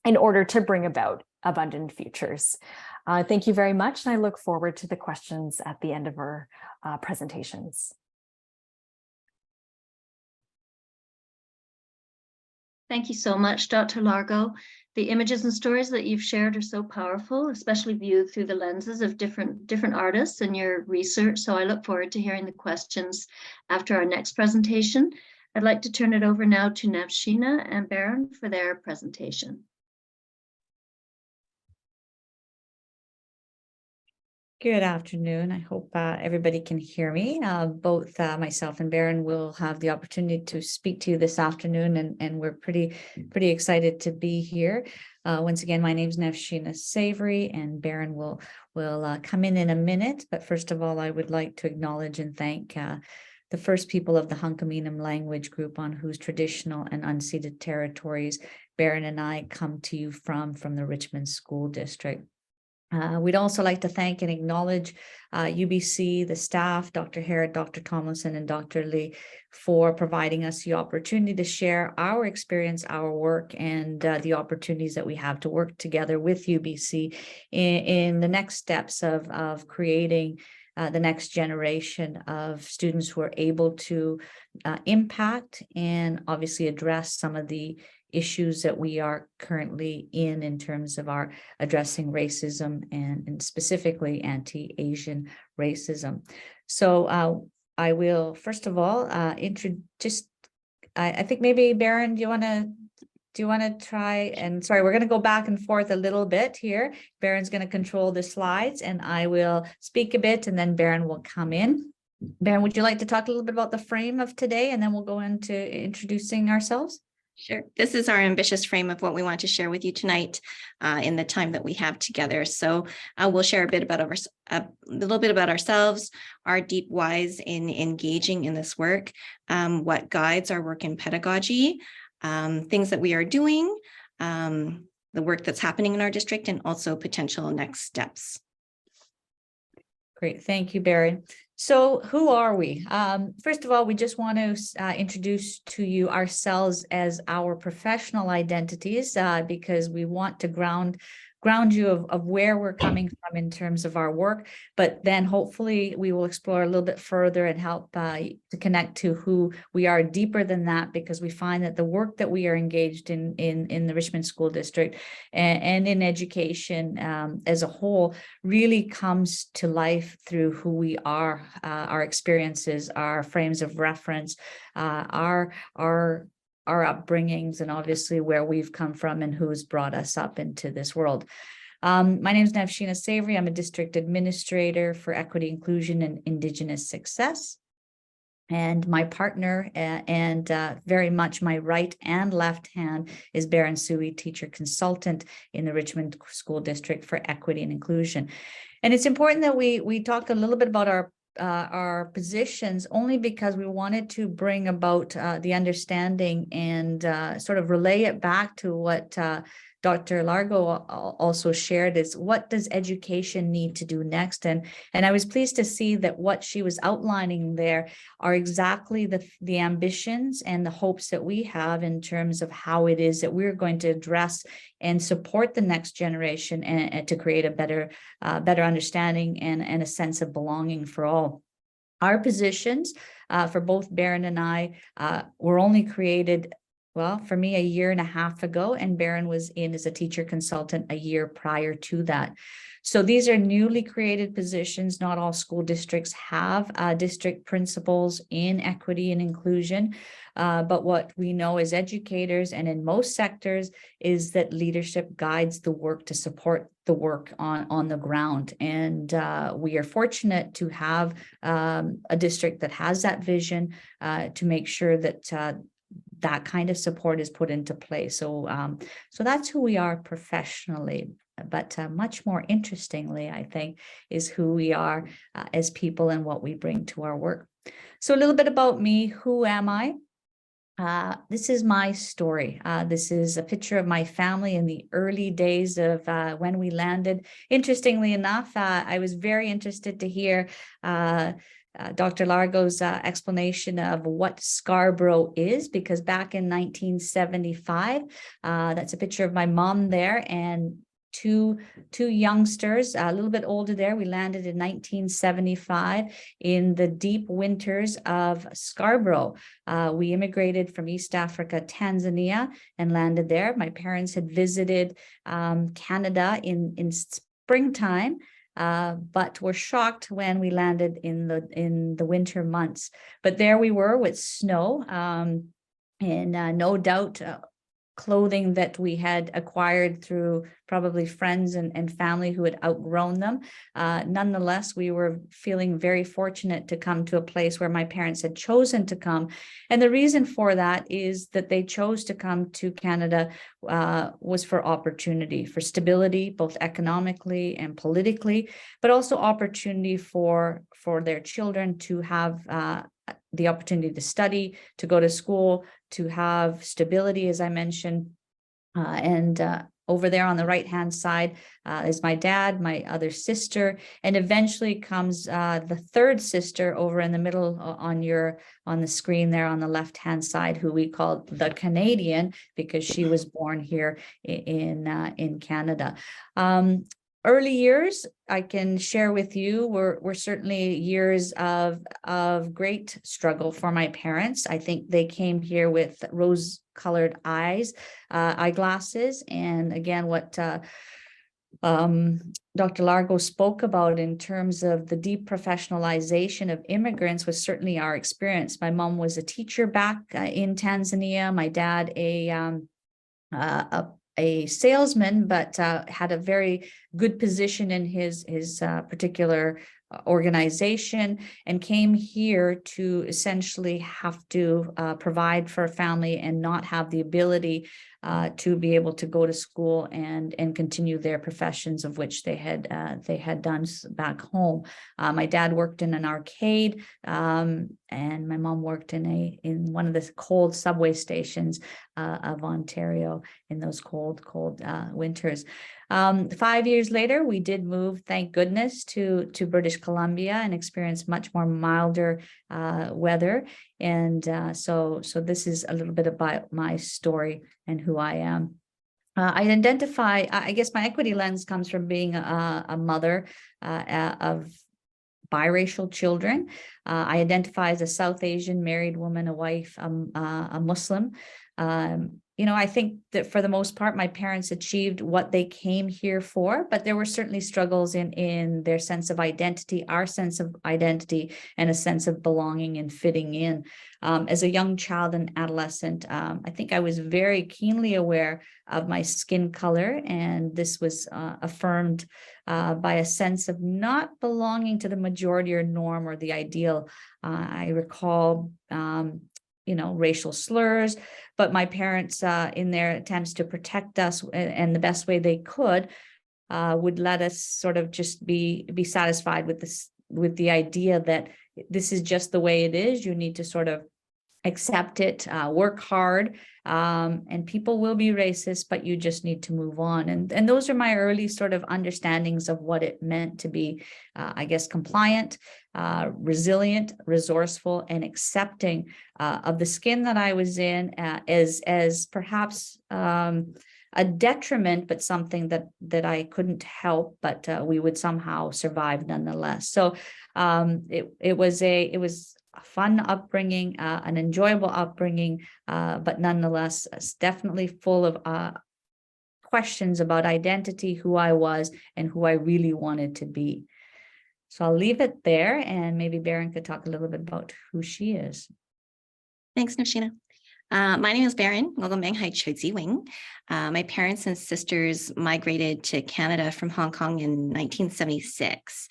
in order to bring about abundant futures. Thank you very much, and I look forward to the questions at the end of our presentations. Thank you so much, Dr. Largo. The images and stories that you've shared are so powerful, especially viewed through the lenses of different artists and your research. So I look forward to hearing the questions after our next presentation. I'd like to turn it over now to Navshina and Baren for their presentation. Good afternoon. I hope everybody can hear me. Both myself and Baren will have the opportunity to speak to you this afternoon, and we're pretty excited to be here. Once again, my name is Navshina Savory, and Baren will come in a minute. But first of all, I would like to acknowledge and thank the first people of the Hunkaminam language group on whose traditional and unceded territories Baren and I come to you from the Richmond School District. We'd also like to thank and acknowledge UBC, the staff, Dr. Hare, Dr. Tomlinson, and Dr. Lee for providing us the opportunity to share our experience, our work, and the opportunities that we have to work together with UBC in the next steps of creating the next generation of students who are able to impact and obviously address some of the issues that we are currently in terms of our addressing racism and specifically anti-Asian racism. So I will first of all introduce. I think maybe Baren, do you want to try? And sorry, we're going to go back and forth a little bit here. Baren's going to control the slides, and I will speak a bit, and then Baren will come in. Baren, would you like to talk a little bit about the frame of today, and then we'll go into introducing ourselves? Sure. This is our ambitious frame of what we want to share with you tonight in the time that we have together. So we'll share a little bit about ourselves, our deep whys in engaging in this work, what guides our work in pedagogy, things that we are doing, the work that's happening in our district, and also potential next steps. Great, thank you, Baren. So who are we? First of all, we just want to introduce to you ourselves as our professional identities because we want to ground you of where we're coming from in terms of our work, but then hopefully we will explore a little bit further and help to connect to who we are deeper than that, because we find that the work that we are engaged in the Richmond School District and in education as a whole really comes to life through who we are, our experiences, our frames of reference, our upbringings, and obviously where we've come from and who's brought us up into this world. My name is Navshina Savory. I'm a district administrator for equity, inclusion, and Indigenous success. And my partner and very much my right and left hand is Baren Tsui, teacher consultant in the Richmond School District for equity and inclusion. And it's important that we talk a little bit about our positions, only because we wanted to bring about the understanding and sort of relay it back to what Dr. Largo also shared, is what does education need to do next? And I was pleased to see that what she was outlining there are exactly the ambitions and the hopes that we have in terms of how it is that we're going to address and support the next generation and to create a better understanding and a sense of belonging for all. Our positions for both Baren and I were only created, well, for me, a year and a half ago, and Baren was in as a teacher consultant a year prior to that. So these are newly created positions. Not all school districts have district principals in equity and inclusion. But what we know as educators and in most sectors is that leadership guides the work to support the work on the ground. And we are fortunate to have a district that has that vision to make sure that that kind of support is put into place. So that's who we are professionally. But much more interestingly, I think, is who we are as people and what we bring to our work. So a little bit about me. Who am I? This is my story. This is a picture of my family in the early days of when we landed. Interestingly enough, I was very interested to hear Dr. Largo's explanation of what Scarborough is, because back in 1975, that's a picture of my mom there and two youngsters, a little bit older there. We landed in 1975 in the deep winters of Scarborough. We immigrated from East Africa, Tanzania, and landed there. My parents had visited Canada in springtime, but were shocked when we landed in the winter months. But there we were with snow, and no doubt clothing that we had acquired through probably friends and family who had outgrown them. Nonetheless, we were feeling very fortunate to come to a place where my parents had chosen to come. And the reason for that is that they chose to come to Canada was for opportunity, for stability, both economically and politically, but also opportunity for their children to have the opportunity to study, to go to school, to have stability, as I mentioned. And over there on the right-hand side is my dad, my other sister, and eventually comes the third sister over in the middle on the screen there on the left-hand side, who we call the Canadian, because she was born here in Canada. Early years, I can share with you, were certainly years of great struggle for my parents. I think they came here with rose-colored eyeglasses. And again, what Dr. Largo spoke about in terms of the deep professionalization of immigrants was certainly our experience. My mom was a teacher back in Tanzania. My dad, a salesman, but had a very good position in his particular organization and came here to essentially have to provide for a family and not have the ability to be able to go to school and continue their professions of which they had done back home. My dad worked in an arcade, and my mom worked in one of the cold subway stations of Ontario in those cold winters. 5 years later, we did move, thank goodness, to British Columbia and experience much more milder weather. And so this is a little bit about my story and who I am. I identify, I guess my equity lens comes from being a mother of biracial children. I identify as a South Asian married woman, a wife, a Muslim. I think that for the most part, my parents achieved what they came here for, but there were certainly struggles in their sense of identity, our sense of identity, and a sense of belonging and fitting in. As a young child and adolescent, I think I was very keenly aware of my skin color, and this was affirmed by a sense of not belonging to the majority or norm or the ideal. I recall racial slurs, but my parents, in their attempts to protect us and the best way they could, would let us sort of just be satisfied with the idea that this is just the way it is. You need to sort of accept it, work hard, and people will be racist, but you just need to move on. And those are my early sort of understandings of what it meant to be, I guess, compliant, resilient, resourceful, and accepting of the skin that I was in as perhaps a detriment, but something that I couldn't help, but we would somehow survive nonetheless. So it was a fun upbringing, an enjoyable upbringing, but nonetheless, it's definitely full of questions about identity, who I was, and who I really wanted to be. So I'll leave it there, and maybe Baren could talk a little bit about who she is. Thanks, Navshina. My name is Baren. My parents and sisters migrated to Canada from Hong Kong in 1976.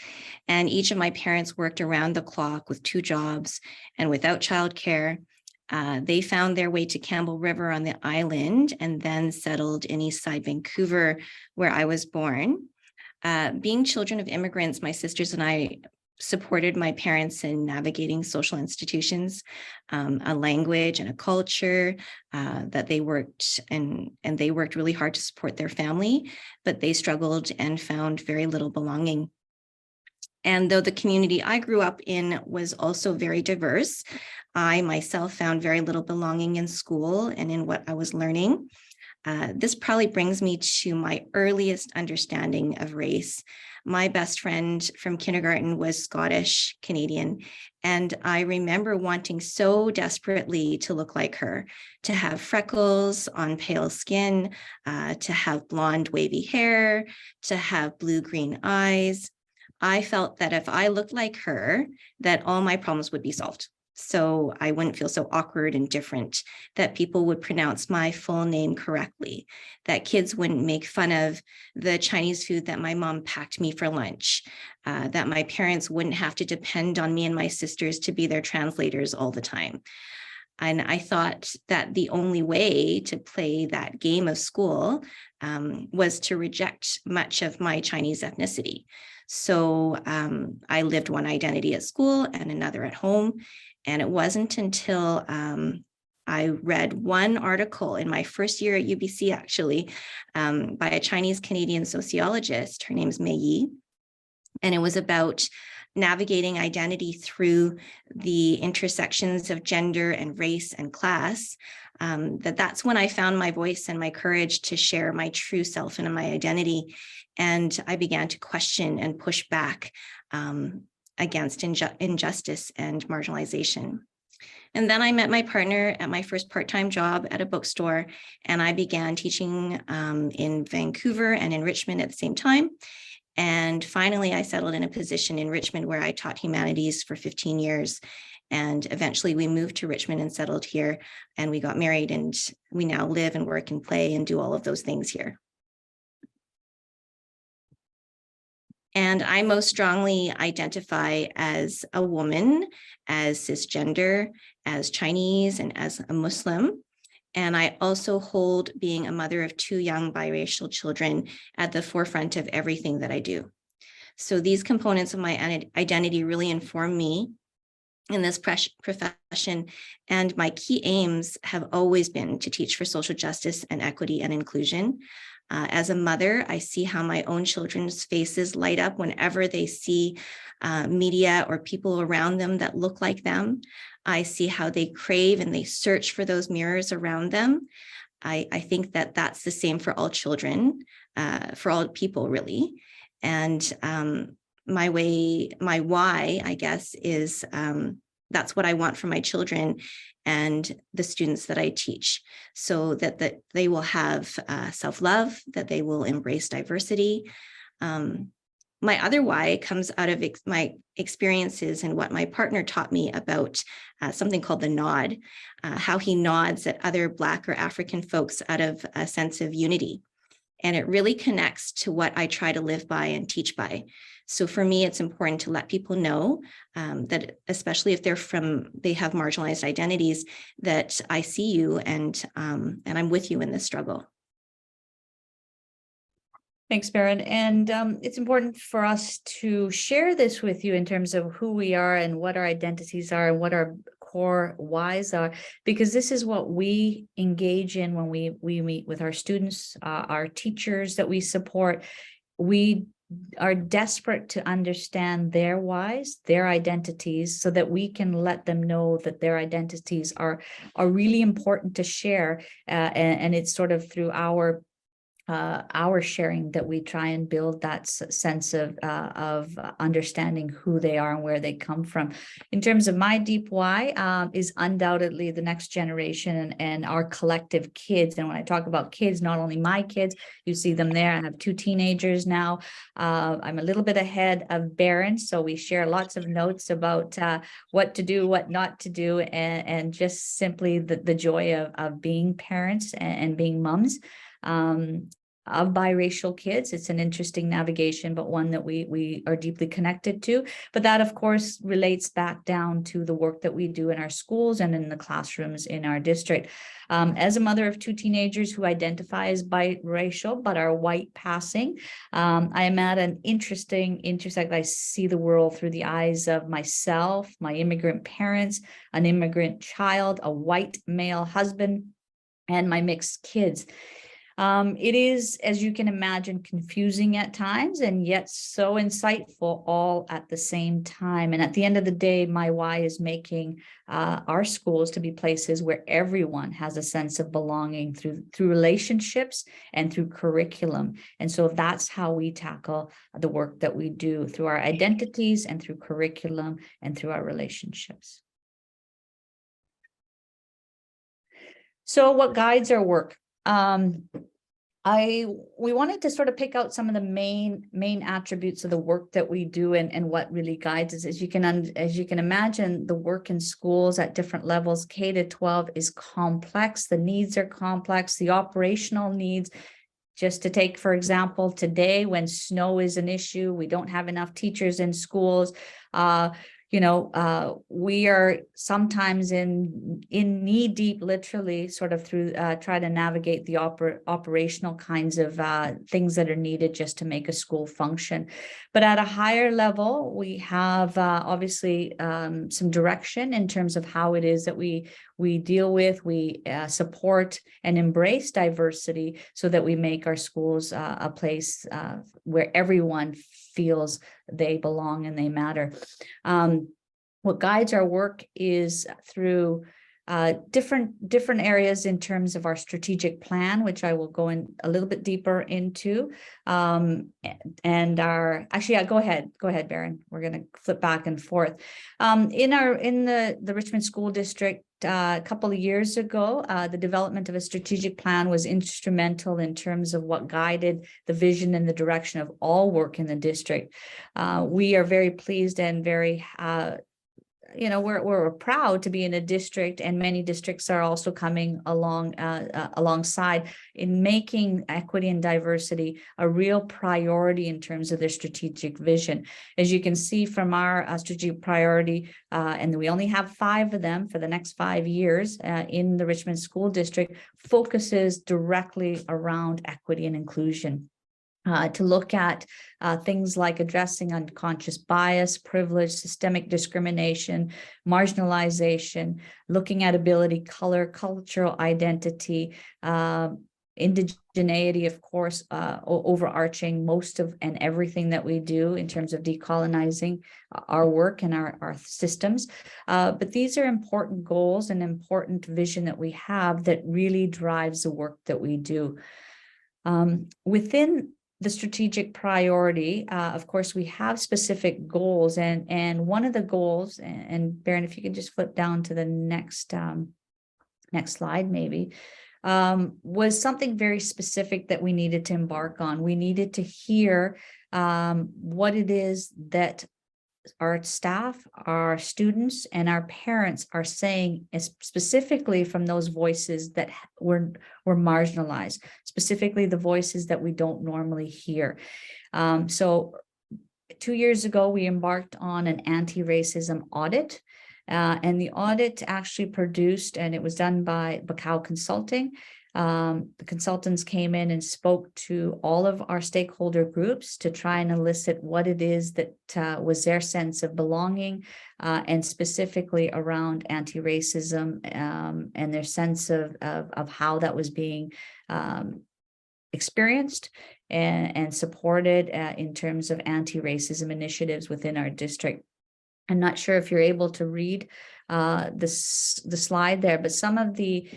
And each of my parents worked around the clock with 2 jobs and without childcare. They found their way to Campbell River on the island and then settled in Eastside Vancouver, where I was born. Being children of immigrants, my sisters and I supported my parents in navigating social institutions, a language and a culture that they worked and they worked really hard to support their family, but they struggled and found very little belonging. And though the community I grew up in was also very diverse, I myself found very little belonging in school and in what I was learning. This probably brings me to my earliest understanding of race. My best friend from kindergarten was Scottish Canadian, and I remember wanting so desperately to look like her, to have freckles on pale skin, to have blonde wavy hair, to have blue-green eyes. I felt that if I looked like her, that all my problems would be solved. So I wouldn't feel so awkward and different, that people would pronounce my full name correctly, that kids wouldn't make fun of the Chinese food that my mom packed me for lunch, that my parents wouldn't have to depend on me and my sisters to be their translators all the time. And I thought that the only way to play that game of school was to reject much of my Chinese ethnicity. So I lived one identity at school and another at home. And it wasn't until I read one article in my first year at UBC, actually, by a Chinese Canadian sociologist. Her name's Mei Yi. And it was about navigating identity through the intersections of gender and race and class. That's when I found my voice and my courage to share my true self and my identity. And I began to question and push back against injustice and marginalization. And then I met my partner at my first part-time job at a bookstore, and I began teaching in Vancouver and in Richmond at the same time. And finally, I settled in a position in Richmond where I taught humanities for 15 years. And eventually we moved to Richmond and settled here, and we got married, and we now live and work and play and do all of those things here. And I most strongly identify as a woman, as cisgender, as Chinese, and as a Muslim. And I also hold being a mother of 2 young biracial children at the forefront of everything that I do. So these components of my identity really inform me in this profession, and my key aims have always been to teach for social justice and equity and inclusion. As a mother, I see how my own children's faces light up whenever they see media or people around them that look like them. I see how they crave and they search for those mirrors around them. I think that that's the same for all children, for all people, really. And my why, I guess, is that's what I want for my children and the students that I teach, so that they will have self-love, that they will embrace diversity. My other why comes out of my experiences and what my partner taught me about something called the nod, how he nods at other Black or African folks out of a sense of unity. And it really connects to what I try to live by and teach by. So for me, it's important to let people know that, especially if they have marginalized identities, that I see you and I'm with you in this struggle. Thanks, Baren. And it's important for us to share this with you in terms of who we are and what our identities are and what our core whys are, because this is what we engage in when we meet with our students, our teachers that we support. We are desperate to understand their whys, their identities, so that we can let them know that their identities are really important to share. And it's sort of through our sharing that we try and build that sense of understanding who they are and where they come from. In terms of my deep why, is undoubtedly the next generation and our collective kids. And when I talk about kids, not only my kids, you see them there. I have 2 teenagers now. I'm a little bit ahead of Baren, so we share lots of notes about what to do, what not to do, and just simply the joy of being parents and being moms. Of biracial kids. It's an interesting navigation, but one that we are deeply connected to. But that, of course, relates back down to the work that we do in our schools and in the classrooms in our district. As a mother of 2 teenagers who identify as biracial but are white passing, I am at an interesting intersect. I see the world through the eyes of myself, my immigrant parents, an immigrant child, a white male husband, and my mixed kids. It is, as you can imagine, confusing at times and yet so insightful all at the same time. And at the end of the day, my why is making our schools to be places where everyone has a sense of belonging through relationships and through curriculum. And so that's how we tackle the work that we do, through our identities and through curriculum and through our relationships. So what guides our work? We wanted to sort of pick out some of the main attributes of the work that we do and what really guides us. As you can imagine, the work in schools at different levels, K-12, is complex. The needs are complex. The operational needs. Just to take, for example, today when snow is an issue, we don't have enough teachers in schools. We are sometimes in knee deep, literally, sort of through try to navigate the operational kinds of things that are needed just to make a school function. But at a higher level, we have obviously some direction in terms of how it is that we deal with, we support and embrace diversity so that we make our schools a place where everyone feels they belong and they matter. What guides our work is through different areas in terms of our strategic plan, which I will go in a little bit deeper into. Go ahead, Baren. We're going to flip back and forth. In the Richmond School District, a couple of years ago, the development of a strategic plan was instrumental in terms of what guided the vision and the direction of all work in the district. We are very pleased and very we're proud to be in a district, and many districts are also coming along alongside in making equity and diversity a real priority in terms of their strategic vision. As you can see from our strategic priority, and we only have 5 of them for the next 5 years in the Richmond School District, focuses directly around equity and inclusion. To look at things like addressing unconscious bias, privilege, systemic discrimination, marginalization, looking at ability, color, cultural identity, indigeneity, of course, overarching most of and everything that we do in terms of decolonizing our work and our systems. But these are important goals and important vision that we have that really drives the work that we do. Within the strategic priority, of course, we have specific goals, and one of the goals, and Baren, if you could just flip down to the next slide, maybe, was something very specific that we needed to embark on. We needed to hear what it is that our staff, our students, and our parents are saying, specifically from those voices that were marginalized, specifically the voices that we don't normally hear. So 2 years ago, we embarked on an anti-racism audit, and the audit actually produced, and it was done by Bacau Consulting. The consultants came in and spoke to all of our stakeholder groups to try and elicit what it is that was their sense of belonging, and specifically around anti-racism, and their sense of how that was being experienced and supported in terms of anti-racism initiatives within our district. I'm not sure if you're able to read the slide there, but some of the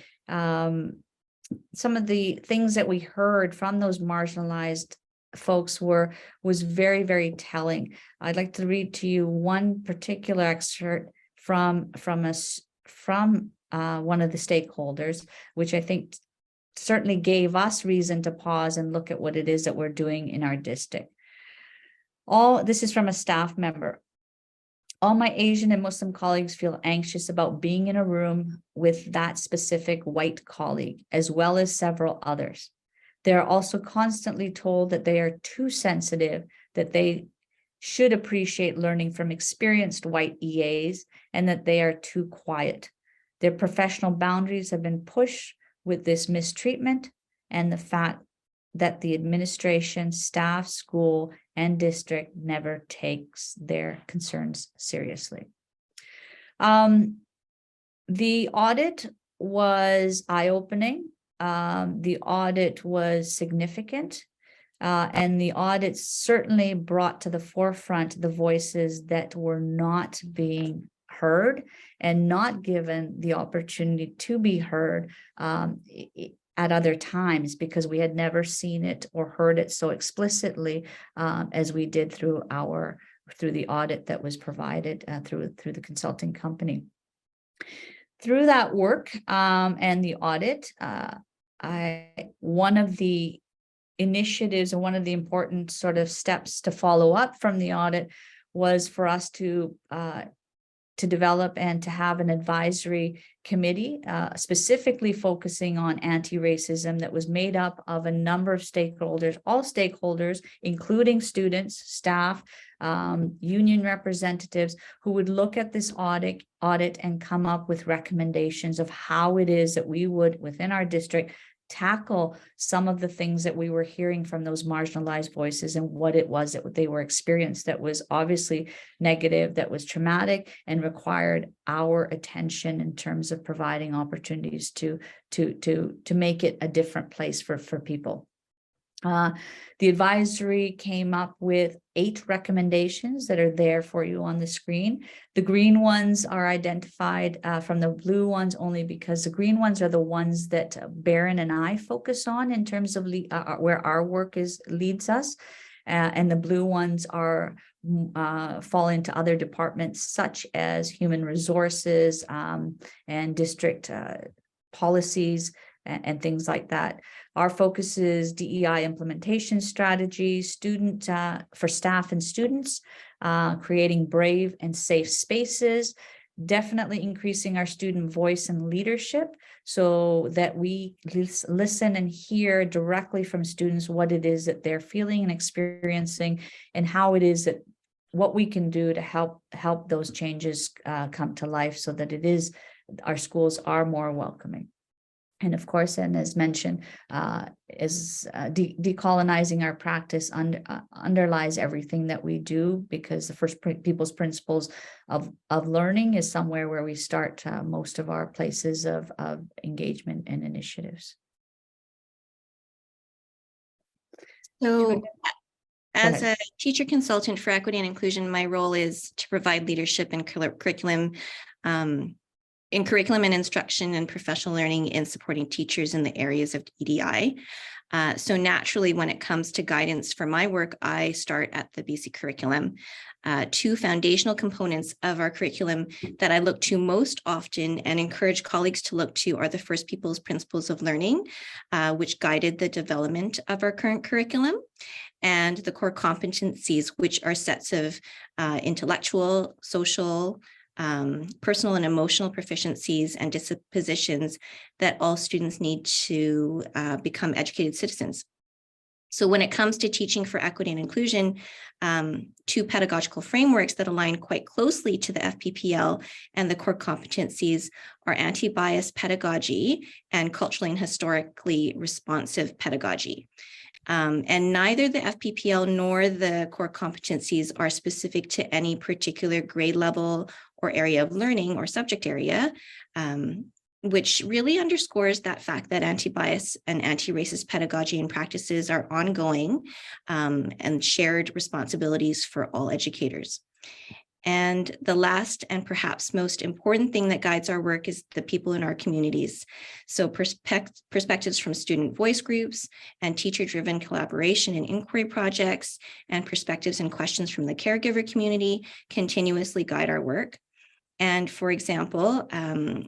things that we heard from those marginalized folks was very, very telling. I'd like to read to you one particular excerpt from one of the stakeholders, which I think certainly gave us reason to pause and look at what it is that we're doing in our district. This is from a staff member. All my Asian and Muslim colleagues feel anxious about being in a room with that specific white colleague, as well as several others. They are also constantly told that they are too sensitive, that they should appreciate learning from experienced white EAs, and that they are too quiet. Their professional boundaries have been pushed with this mistreatment and the fact that the administration, staff, school, and district never takes their concerns seriously. The audit was eye-opening. The audit was significant, and the audit certainly brought to the forefront the voices that were not being heard and not given the opportunity to be heard at other times, because we had never seen it or heard it so explicitly as we did through the audit that was provided through the consulting company. Through that work and the audit, one of the initiatives and one of the important sort of steps to follow up from the audit was for us to develop and to have an advisory committee specifically focusing on anti-racism that was made up of a number of stakeholders, all stakeholders, including students, staff, union representatives, who would look at this audit and come up with recommendations of how it is that we would, within our district, tackle some of the things that we were hearing from those marginalized voices and what it was that they were experienced that was obviously negative, that was traumatic, and required our attention in terms of providing opportunities to make it a different place for people. The advisory came up with 8 recommendations that are there for you on the screen. The green ones are identified from the blue ones only because the green ones are the ones that Baren and I focus on in terms of where our work leads us. And the blue ones are fall into other departments such as human resources and district policies and things like that. Our focus is DEI implementation strategy, for staff and students, creating brave and safe spaces, definitely increasing our student voice and leadership so that we listen and hear directly from students what it is that they're feeling and experiencing, and how it is that what we can do to help those changes come to life, so that it is our schools are more welcoming. And of course, and as mentioned, decolonizing our practice underlies everything that we do, because the First Peoples principles of learning is somewhere where we start most of our places of engagement and initiatives. So as a teacher consultant for equity and inclusion, my role is to provide leadership in curriculum and instruction and professional learning in supporting teachers in the areas of EDI. So naturally, when it comes to guidance for my work, I start at the BC curriculum. Two foundational components of our curriculum that I look to most often and encourage colleagues to look to are the First Peoples Principles of Learning, which guided the development of our current curriculum, and the core competencies, which are sets of intellectual, social, personal and emotional proficiencies and dispositions that all students need to become educated citizens. So when it comes to teaching for equity and inclusion, two pedagogical frameworks that align quite closely to the FPPL and the core competencies are anti-bias pedagogy and culturally and historically responsive pedagogy. And neither the FPPL nor the core competencies are specific to any particular grade level or area of learning or subject area, which really underscores that fact that anti-bias and anti-racist pedagogy and practices are ongoing and shared responsibilities for all educators. And the last and perhaps most important thing that guides our work is the people in our communities. So perspectives from student voice groups and teacher-driven collaboration and inquiry projects, and perspectives and questions from the caregiver community continuously guide our work. And for example,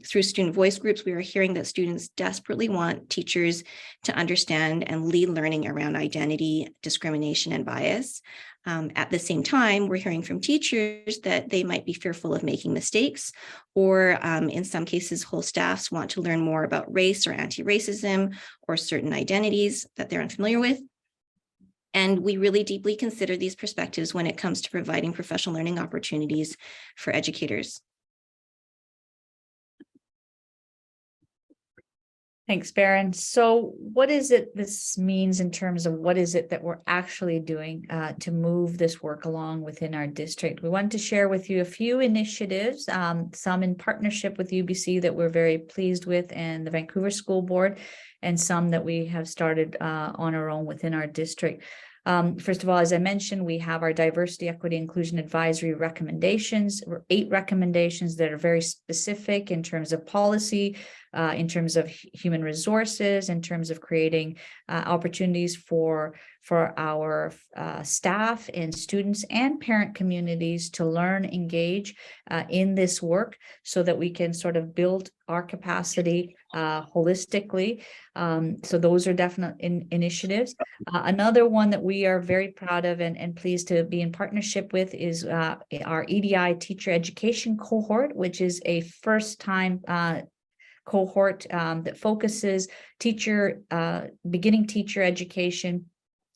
through student voice groups, we are hearing that students desperately want teachers to understand and lead learning around identity, discrimination, and bias. At the same time, we're hearing from teachers that they might be fearful of making mistakes, or in some cases, whole staffs want to learn more about race or anti-racism or certain identities that they're unfamiliar with. And we really deeply consider these perspectives when it comes to providing professional learning opportunities for educators. Thanks, Baren. So what is it this means in terms of what is it that we're actually doing to move this work along within our district? We want to share with you a few initiatives, some in partnership with UBC that we're very pleased with, and the Vancouver School Board, and some that we have started on our own within our district. First of all, as I mentioned, we have our diversity, equity, inclusion advisory recommendations, 8 recommendations that are very specific in terms of policy, in terms of human resources, in terms of creating opportunities for our staff and students and parent communities to learn, engage in this work, so that we can sort of build our capacity holistically. So those are definite initiatives. Another one that we are very proud of and pleased to be in partnership with is our EDI teacher education cohort, which is a first-time cohort that focuses beginning teacher education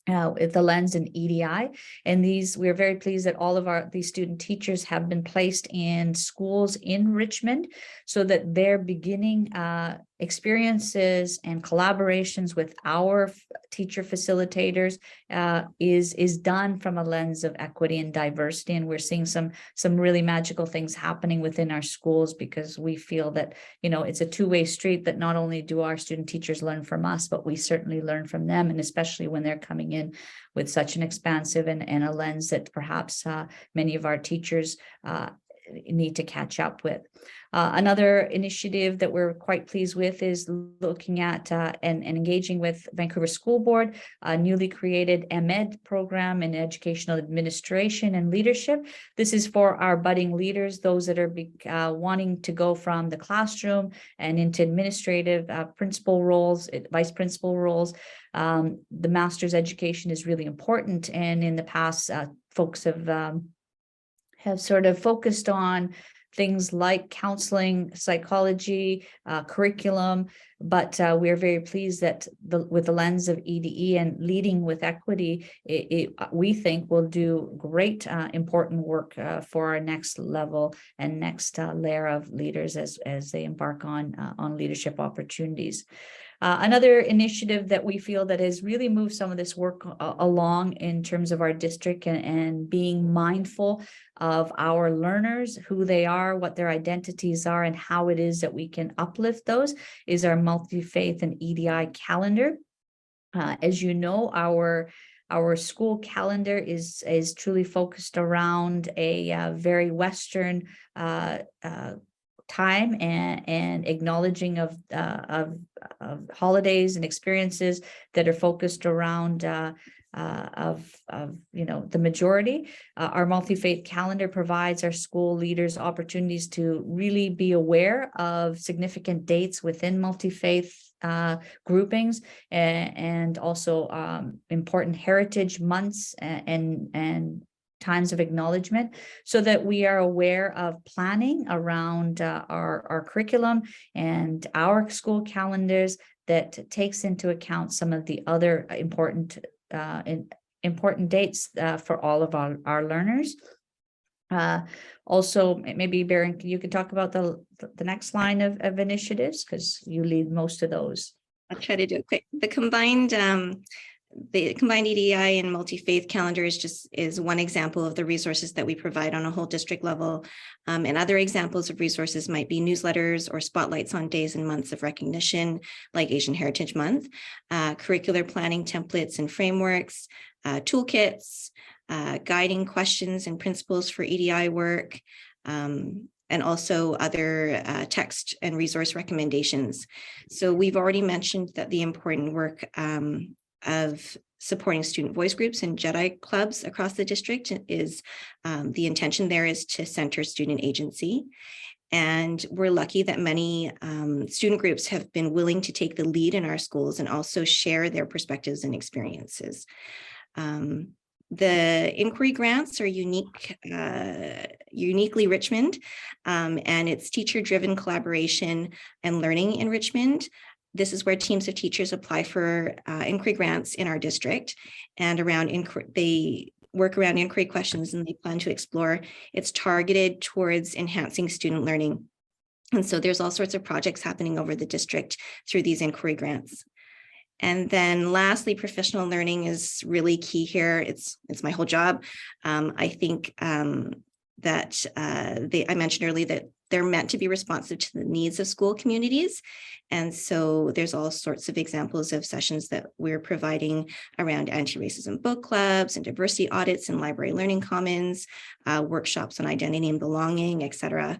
with the lens in EDI. And we're very pleased that all of these student teachers have been placed in schools in Richmond, so that their beginning experiences and collaborations with our teacher facilitators is done from a lens of equity and diversity. And we're seeing some really magical things happening within our schools, because we feel that, it's a two-way street, that not only do our student teachers learn from us, but we certainly learn from them, and especially when they're coming in with such an expansive and a lens that perhaps many of our teachers need to catch up with. Another initiative that we're quite pleased with is looking at and engaging with Vancouver School Board, a newly created MEd program in educational administration and leadership. This is for our budding leaders, those that are wanting to go from the classroom and into administrative principal roles, vice principal roles. The master's education is really important, and in the past, folks have sort of focused on things like counseling, psychology, curriculum, but we are very pleased that with the lens of EDE and leading with equity, we think will do great important work for our next level and next layer of leaders as they embark on leadership opportunities. Another initiative that we feel that has really moved some of this work along in terms of our district and being mindful of our learners, who they are, what their identities are, and how it is that we can uplift those is our multi-faith and EDI calendar. As you know, our school calendar is truly focused around a very Western time and acknowledging of holidays and experiences that are focused around the majority. Our multi-faith calendar provides our school leaders opportunities to really be aware of significant dates within multi-faith groupings and also important heritage months and times of acknowledgement, so that we are aware of planning around our curriculum and our school calendars that takes into account some of the other important dates for all of our learners. Also, maybe Baren, you could talk about the next line of initiatives, because you lead most of those. I'll try to do it quick. The combined EDI and multi-faith calendar is one example of the resources that we provide on a whole district level. And other examples of resources might be newsletters or spotlights on days and months of recognition, like Asian Heritage Month, curricular planning templates and frameworks, toolkits, guiding questions and principles for EDI work, and also other text and resource recommendations. So we've already mentioned that the important work of supporting student voice groups and Jedi clubs across the district is the intention there is to center student agency. And we're lucky that many student groups have been willing to take the lead in our schools and also share their perspectives and experiences. The inquiry grants are uniquely Richmond, and it's teacher-driven collaboration and learning in Richmond. This is where teams of teachers apply for inquiry grants in our district, and they work around inquiry questions, and they plan to explore. It's targeted towards enhancing student learning. And so there's all sorts of projects happening over the district through these inquiry grants. And then lastly, professional learning is really key here. It's my whole job. I think that I mentioned earlier that they're meant to be responsive to the needs of school communities. And so there's all sorts of examples of sessions that we're providing around anti-racism book clubs and diversity audits and library learning commons, workshops on identity and belonging, et cetera.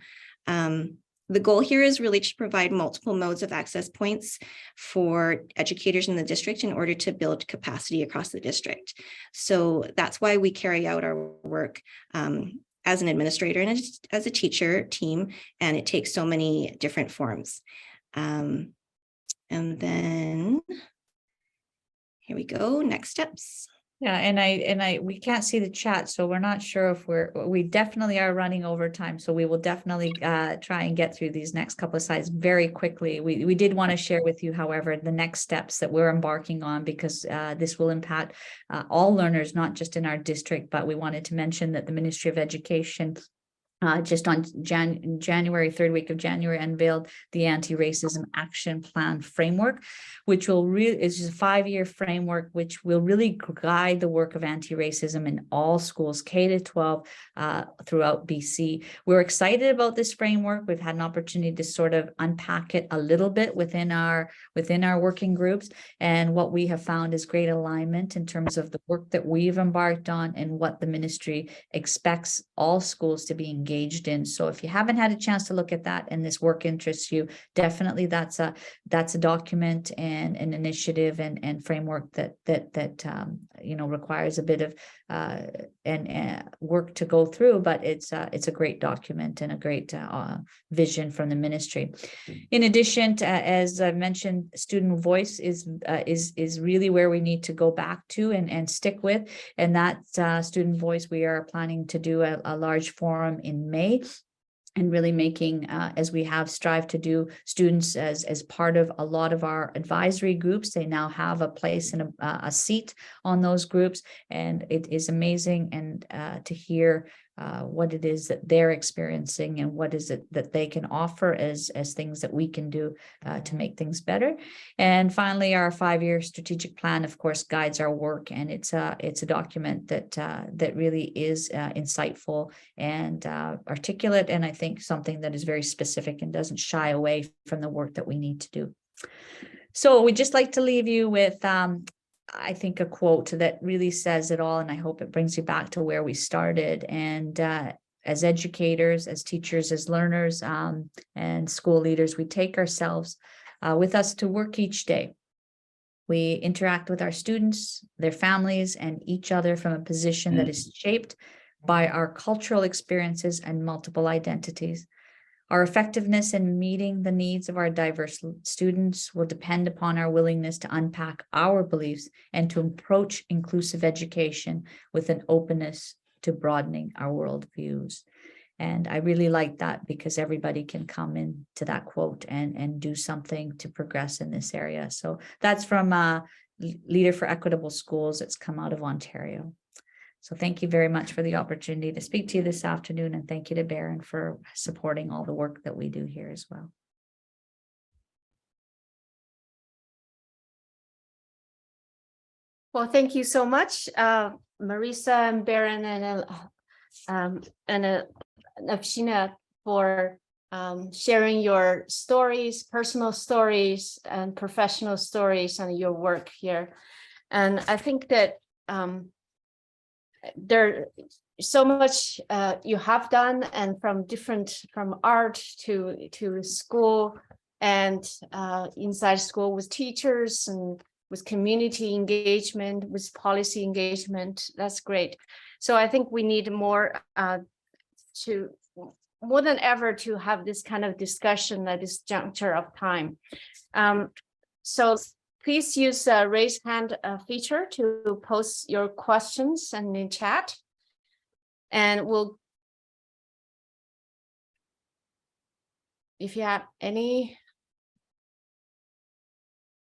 The goal here is really to provide multiple modes of access points for educators in the district in order to build capacity across the district. So that's why we carry out our work as an administrator and as a teacher team, and it takes so many different forms. And then here we go, next steps. Yeah, and we can't see the chat, so we're not sure if we definitely are running over time. So we will definitely try and get through these next couple of slides very quickly. We did want to share with you, however, the next steps that we're embarking on, because this will impact all learners, not just in our district, but we wanted to mention that the Ministry of Education just on January, third week of January, unveiled the Anti-Racism Action Plan Framework, which will really is a 5-year framework, which will really guide the work of anti-racism in all schools, K-12 throughout BC. We're excited about this framework. We've had an opportunity to sort of unpack it a little bit within our working groups, and what we have found is great alignment in terms of the work that we've embarked on and what the ministry expects all schools to be engaged in. So if you haven't had a chance to look at that and this work interests you, definitely that's a document and an initiative and framework that requires a bit of work to go through, but it's a great document and a great vision from the ministry. In addition to, as I mentioned, student voice is really where we need to go back to and stick with, and that student voice we are planning to do a large forum in May. and really making, as we have strived to do, students as part of a lot of our advisory groups. They now have a place and a seat on those groups, and it is amazing and to hear what it is that they're experiencing and what is it that they can offer as things that we can do to make things better. And finally, our 5-year strategic plan, of course, guides our work, and it's a document that really is insightful and articulate, and I think something that is very specific and doesn't shy away from the work that we need to do. So we'd just like to leave you with I think a quote that really says it all, and I hope it brings you back to where we started. And as educators, as teachers, as learners, and school leaders, we take ourselves with us to work each day. We interact with our students, their families, and each other from a position that is shaped by our cultural experiences and multiple identities. Our effectiveness in meeting the needs of our diverse students will depend upon our willingness to unpack our beliefs and to approach inclusive education with an openness to broadening our worldviews. And I really like that, because everybody can come into that quote and do something to progress in this area. So that's from Leader for Equitable Schools. It's come out of Ontario. So thank you very much for the opportunity to speak to you this afternoon, and thank you to Baren for supporting all the work that we do here as well. Well, thank you so much, Marissa and Baren and Navshina, for sharing your stories, personal stories and professional stories and your work here. And I think that there so much you have done, and from art to school and inside school with teachers and with community engagement, with policy engagement. That's great. So I think we need more than ever to have this kind of discussion at this juncture of time. So please use the raise hand feature to post your questions in the chat. And if you have any,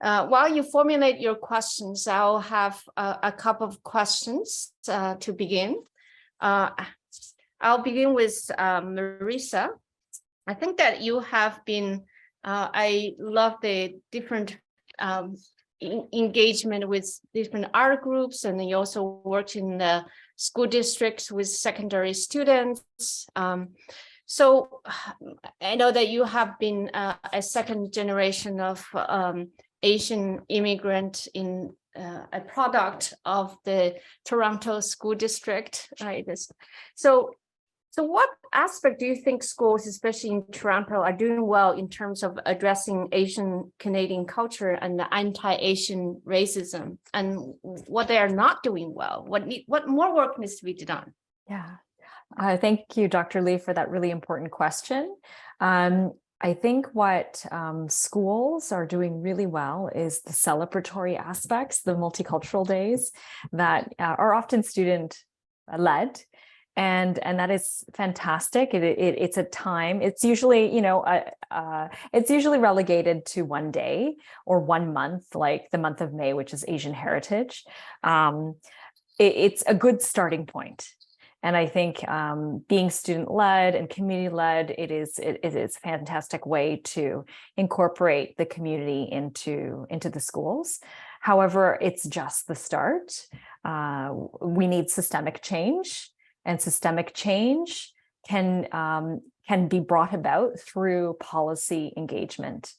while you formulate your questions, I'll have a couple of questions to begin. I'll begin with Marissa. I think that you have been, I love the different engagement with different art groups, and you also worked in the school districts with secondary students. So I know that you have been a second generation of Asian immigrant in a product of the Toronto school district, right? So what aspect do you think schools, especially in Toronto, are doing well in terms of addressing Asian Canadian culture and the anti-Asian racism, and what they are not doing well? What more work needs to be done? Yeah, thank you, Dr. Lee, for that really important question. I think what schools are doing really well is the celebratory aspects, the multicultural days that are often student-led. And that is fantastic. It's a time. It's usually, it's usually relegated to one day or 1 month, like the month of May, which is Asian Heritage. It's a good starting point. And I think being student-led and community-led, it is a fantastic way to incorporate the community into the schools. However, it's just the start. We need systemic change. And systemic change can be brought about through policy engagement,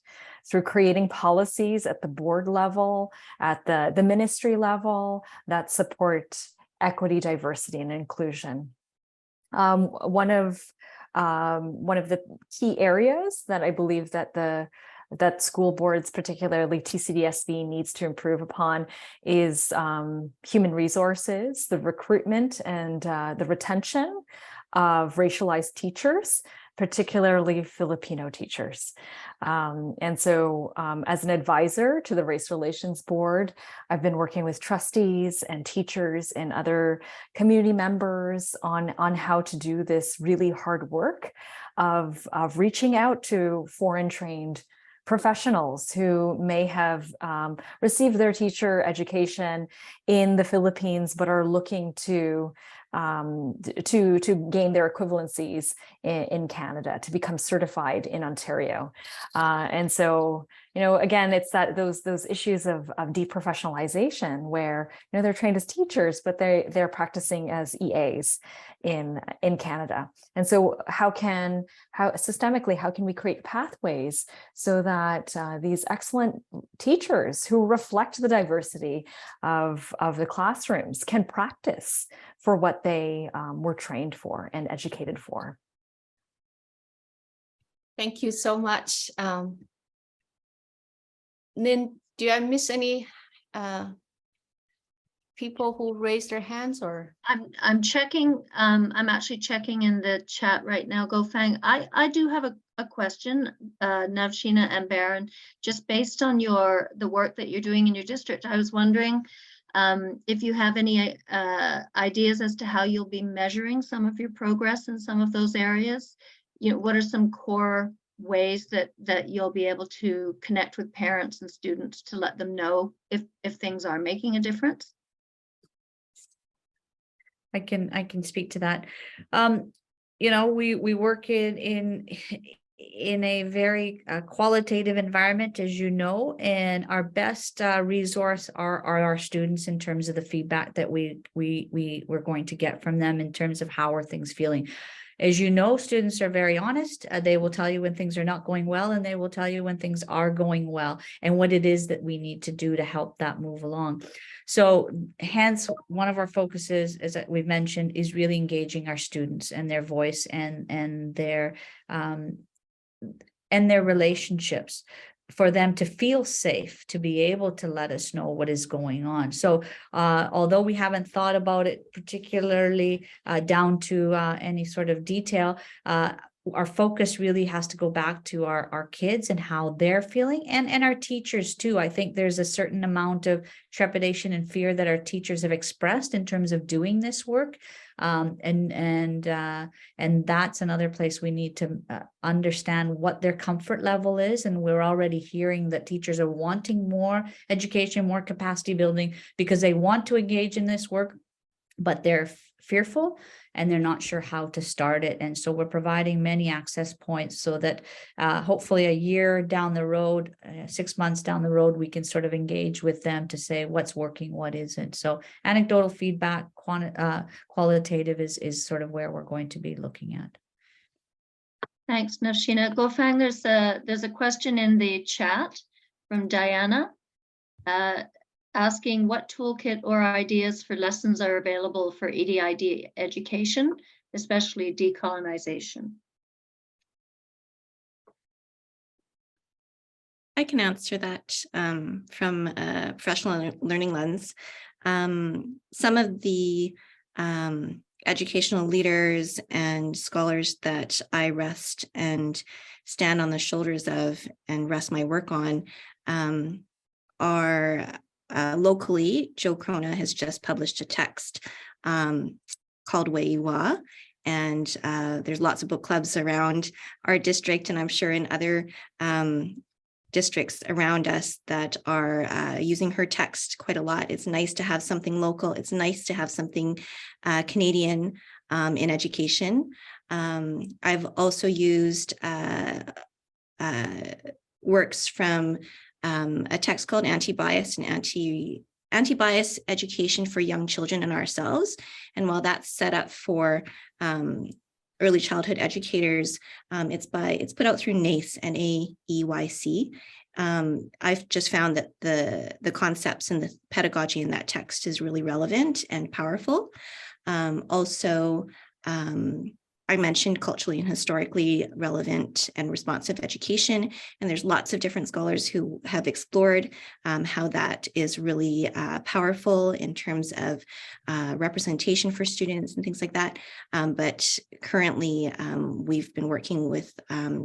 through creating policies at the board level, at the ministry level that support equity, diversity, and inclusion. One of the key areas that I believe that school boards, particularly TCDSB, needs to improve upon is human resources, the recruitment and the retention of racialized teachers particularly Filipino teachers. And so as an advisor to the Race Relations Board, I've been working with trustees and teachers and other community members on how to do this really hard work of reaching out to foreign trained professionals who may have received their teacher education in the Philippines, but are looking to gain their equivalencies in Canada, to become certified in Ontario. And so, again, it's those issues of deprofessionalization where, they're trained as teachers, but they're practicing as EAs in Canada. And so how systemically, how can we create pathways so that these excellent teachers who reflect the diversity of the classrooms can practice for what they were trained for and educated for? Thank you so much. Lynn, do I miss any people who raised their hands, or? I'm checking. I'm actually checking in the chat right now. Go Fang. I do have a question, Navshina and Baren, just based on the work that you're doing in your district. I was wondering if you have any ideas as to how you'll be measuring some of your progress in some of those areas. What are some core ways that you'll be able to connect with parents and students to let them know if things are making a difference? I can speak to that. We work in a very qualitative environment, as you know, and our best resource are our students in terms of the feedback that we're going to get from them in terms of how are things feeling. As you know, students are very honest. They will tell you when things are not going well, and they will tell you when things are going well and what it is that we need to do to help that move along. So hence, one of our focuses, as we've mentioned, is really engaging our students and their voice and their relationships, for them to feel safe, to be able to let us know what is going on. So although we haven't thought about it particularly down to any sort of detail, our focus really has to go back to our kids and how they're feeling, and our teachers too. I think there's a certain amount of trepidation and fear that our teachers have expressed in terms of doing this work. And that's another place we need to understand what their comfort level is. And we're already hearing that teachers are wanting more education, more capacity building, because they want to engage in this work, but they're fearful and they're not sure how to start it. And so we're providing many access points so that hopefully a year down the road, 6 months down the road, we can sort of engage with them to say what's working, what isn't. So anecdotal feedback, qualitative is sort of where we're going to be looking at. Thanks, Navshina. Gofang, there's a question in the chat from Diana asking what toolkit or ideas for lessons are available for EDID education, especially decolonization. I can answer that from a professional learning lens. Some of the educational leaders and scholars that I rest and stand on the shoulders of and rest my work on are locally. Joe Crona has just published a text called Weiwa, and there's lots of book clubs around our district, and I'm sure in other districts around us that are using her text quite a lot. It's nice to have something local. It's nice to have something Canadian in education. I've also used works from a text called Anti-Bias and Anti-Bias Education for Young Children and Ourselves. And while that's set up for early childhood educators, it's put out through NAEYC, N-A-E-Y-C. I've just found that the concepts and the pedagogy in that text is really relevant and powerful. Also, I mentioned culturally and historically relevant and responsive education, and there's lots of different scholars who have explored how that is really powerful in terms of representation for students and things like that. But currently, we've been working with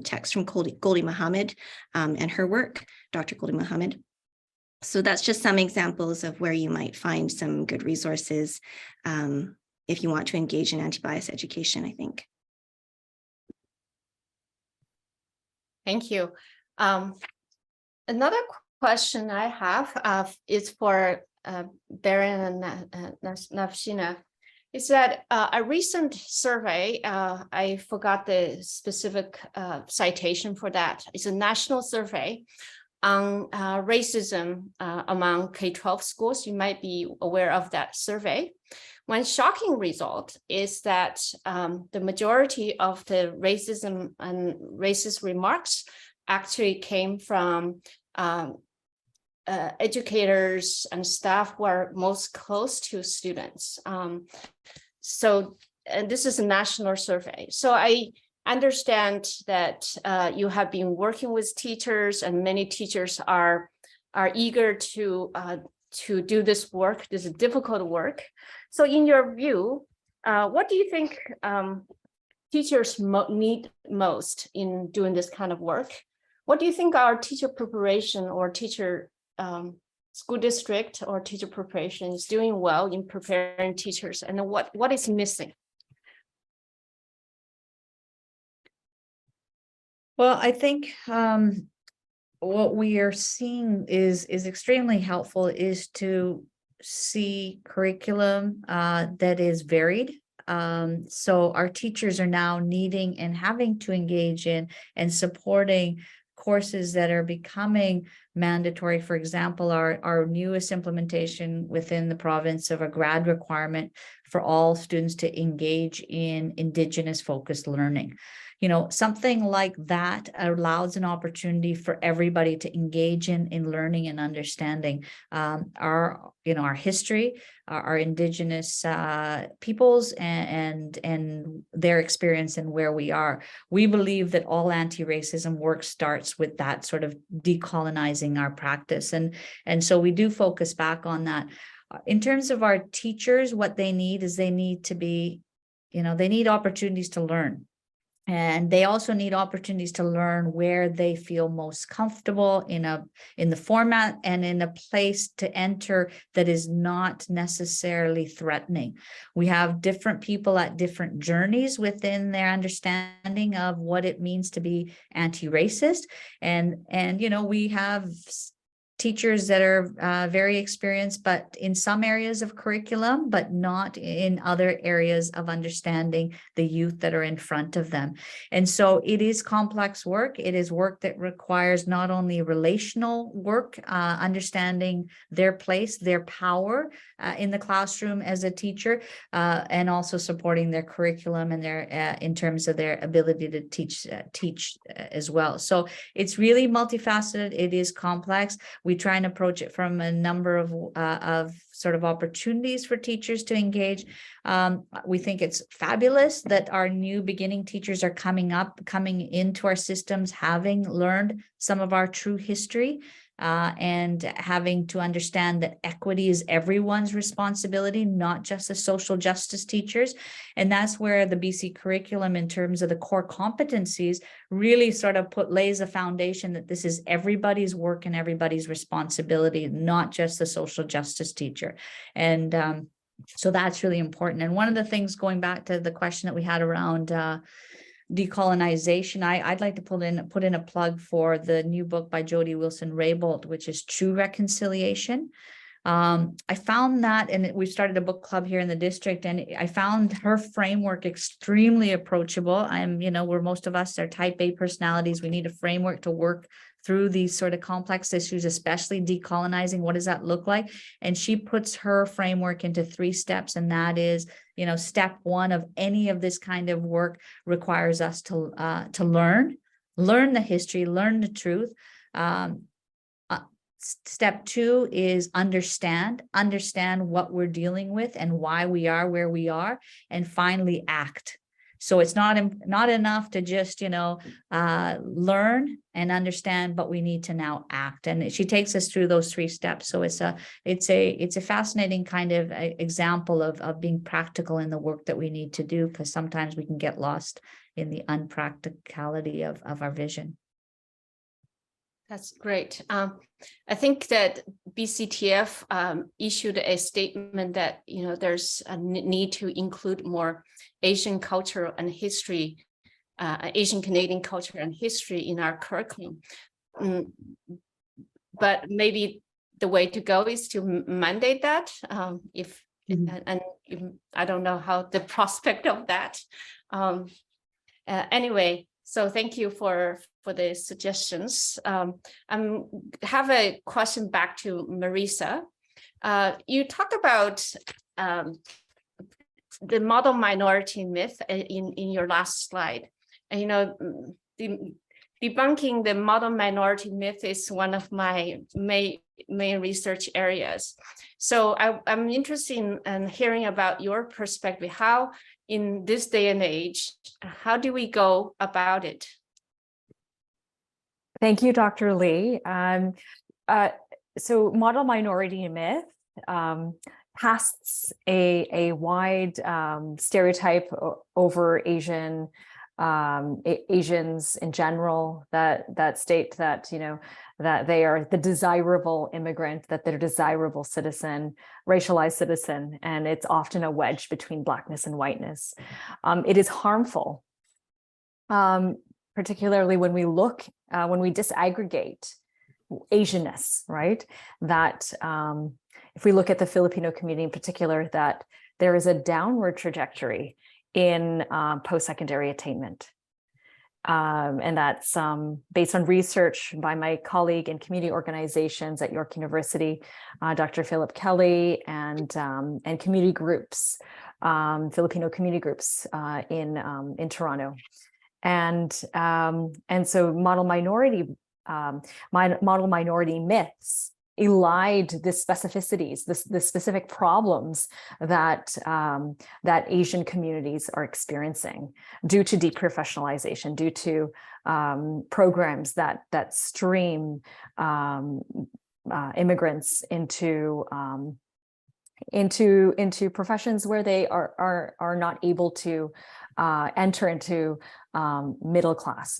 text from Goldie Muhammad and her work, Dr. Goldie Muhammad. So that's just some examples of where you might find some good resources if you want to engage in anti-bias education, I think. Thank you. Another question I have is for Baren and Navshina. Is that a recent survey, I forgot the specific citation for that. It's a national survey on racism among K-12 schools. You might be aware of that survey. One shocking result is that the majority of the racism and racist remarks actually came from educators and staff who are most close to students. And this is a national survey. So I understand that you have been working with teachers, and many teachers are eager to do this work, this difficult work. So in your view, what do you think teachers need most in doing this kind of work? What do you think our teacher preparation or teacher school district or teacher preparation is doing well in preparing teachers, and what is missing? Well, I think what we are seeing is extremely helpful is to see curriculum that is varied. So our teachers are now needing and having to engage in and supporting courses that are becoming mandatory. For example, our newest implementation within the province of a grad requirement for all students to engage in Indigenous focused learning. You know, something like that allows an opportunity for everybody to engage in learning and understanding our history, our Indigenous peoples and their experience and where we are. We believe that all anti-racism work starts with that sort of decolonizing our practice. And so we do focus back on that. In terms of our teachers, what they need is they need to be, they need opportunities to learn. And they also need opportunities to learn where they feel most comfortable in the format and in a place to enter that is not necessarily threatening. We have different people at different journeys within their understanding of what it means to be anti-racist. And we have teachers that are very experienced, but in some areas of curriculum, but not in other areas of understanding the youth that are in front of them. And so it is complex work. It is work that requires not only relational work, understanding their place, their power in the classroom as a teacher, and also supporting their curriculum and their in terms of their ability to teach as well. So it's really multifaceted. It is complex. We try and approach it from a number of sort of opportunities for teachers to engage. We think it's fabulous that our new beginning teachers are coming into our systems, having learned some of our true history, and having to understand that equity is everyone's responsibility, not just the social justice teachers. And that's where the BC curriculum, in terms of the core competencies, really sort of lays a foundation that this is everybody's work and everybody's responsibility, not just the social justice teacher. And so that's really important. And one of the things, going back to the question that we had around decolonization, I'd like to put in a plug for the new book by Jody Wilson-Raybould, which is True Reconciliation. I found that, and we've started a book club here in the district, and I found her framework extremely approachable. Where most of us are type A personalities, we need a framework to work through these sort of complex issues, especially decolonizing. What does that look like? And she puts her framework into 3 steps, and that is, step 1 of any of this kind of work requires us to learn the history, learn the truth. Step 2 is understand what we're dealing with and why we are where we are, and finally act. So it's not enough to just, learn and understand, but we need to now act. And she takes us through those 3 steps. So it's a fascinating kind of example of being practical in the work that we need to do, because sometimes we can get lost in the unpracticality of our vision. That's great. I think that BCTF issued a statement that, there's a need to include more Asian culture and history, Asian Canadian culture and history in our curriculum. But maybe the way to go is to mandate that. I don't know how the prospect of that. Anyway, so thank you for the suggestions. I have a question back to Marissa. You talked about the model minority myth in your last slide. And, debunking the model minority myth is one of my main research areas. So I'm interested in hearing about your perspective. How, in this day and age, how do we go about it? Thank you, Dr. Lee. So model minority myth casts a wide stereotype over Asians in general that state that, that they are the desirable immigrant, that they're desirable citizen, racialized citizen, and it's often a wedge between Blackness and whiteness. It is harmful, particularly when we disaggregate Asianness, right? That if we look at the Filipino community in particular, that there is a downward trajectory in post-secondary attainment. And that's based on research by my colleague in community organizations at York University, Dr. Philip Kelly, and community groups, Filipino community groups in Toronto. And so model minority myths elide the specificities, the specific problems that Asian communities are experiencing due to deprofessionalization, due to programs that stream immigrants into professions where they are not able to enter into middle class,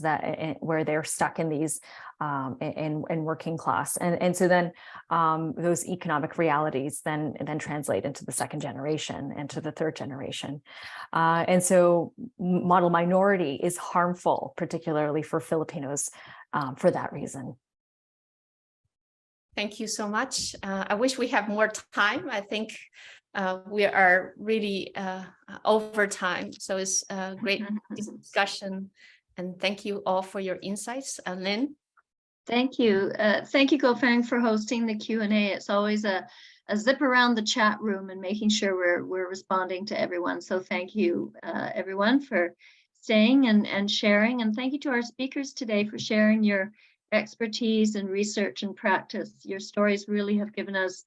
where they're stuck in these in working class, and so then those economic realities then translate into the second generation and to the third generation, and so model minority is harmful, particularly for Filipinos, for that reason. Thank you so much. I wish we have more time. I think we are really over time. So it's a great discussion. And thank you all for your insights. Lynn? Thank you. Thank you, Gofang, for hosting the Q&A. It's always a zip around the chat room and making sure we're responding to everyone. So thank you, everyone, for staying and sharing. And thank you to our speakers today for sharing your expertise and research and practice. Your stories really have given us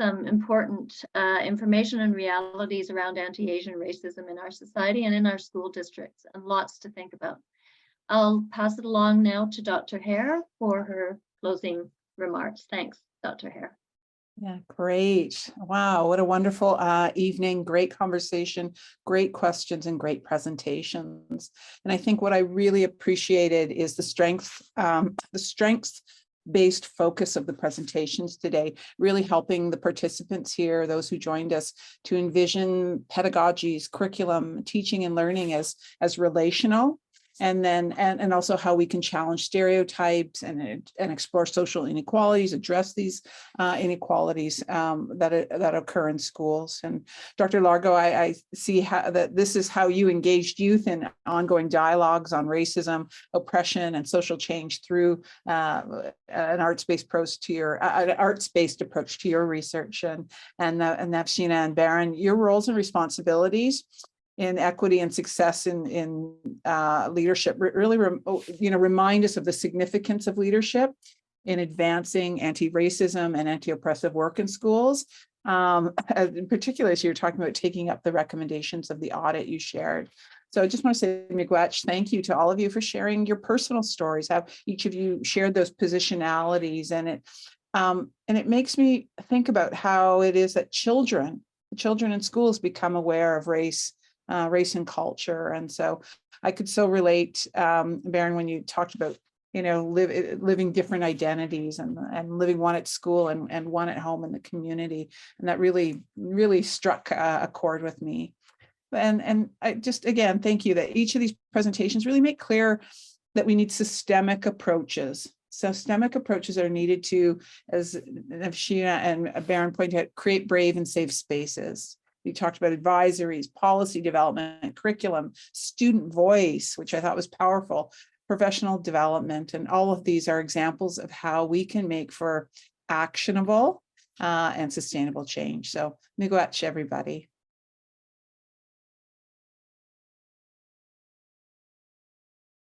some important information and realities around anti-Asian racism in our society and in our school districts, and lots to think about. I'll pass it along now to Dr. Hare for her closing remarks. Thanks, Dr. Hare. Yeah, great. Wow, what a wonderful evening. Great conversation, great questions, and great presentations. And I think what I really appreciated is the strengths-based focus of the presentations today, really helping the participants here, those who joined us, to envision pedagogies, curriculum, teaching and learning as relational, and then and also how we can challenge stereotypes and explore social inequalities, address these inequalities that occur in schools. And Dr. Largo, I see that this is how you engaged youth in ongoing dialogues on racism, oppression, and social change through an arts-based approach to your research. And Navshina and Baren, your roles and responsibilities in equity and success in leadership really remind us of the significance of leadership in advancing anti-racism and anti-oppressive work in schools. In particular, as you're talking about taking up the recommendations of the audit you shared. So I just want to say, miigwech, thank you to all of you for sharing your personal stories, how each of you shared those positionalities. And it makes me think about how it is that children in schools become aware of race and culture. And so I could so relate, Baren, when you talked about, living different identities and living one at school and one at home in the community. And that really, really struck a chord with me. And I just, again, thank you that each of these presentations really make clear that we need systemic approaches. Systemic approaches are needed to, as Navshina and Baren pointed out, create brave and safe spaces. We talked about advisories, policy development, curriculum, student voice, which I thought was powerful, professional development, and all of these are examples of how we can make for actionable and sustainable change. So miigwech, everybody.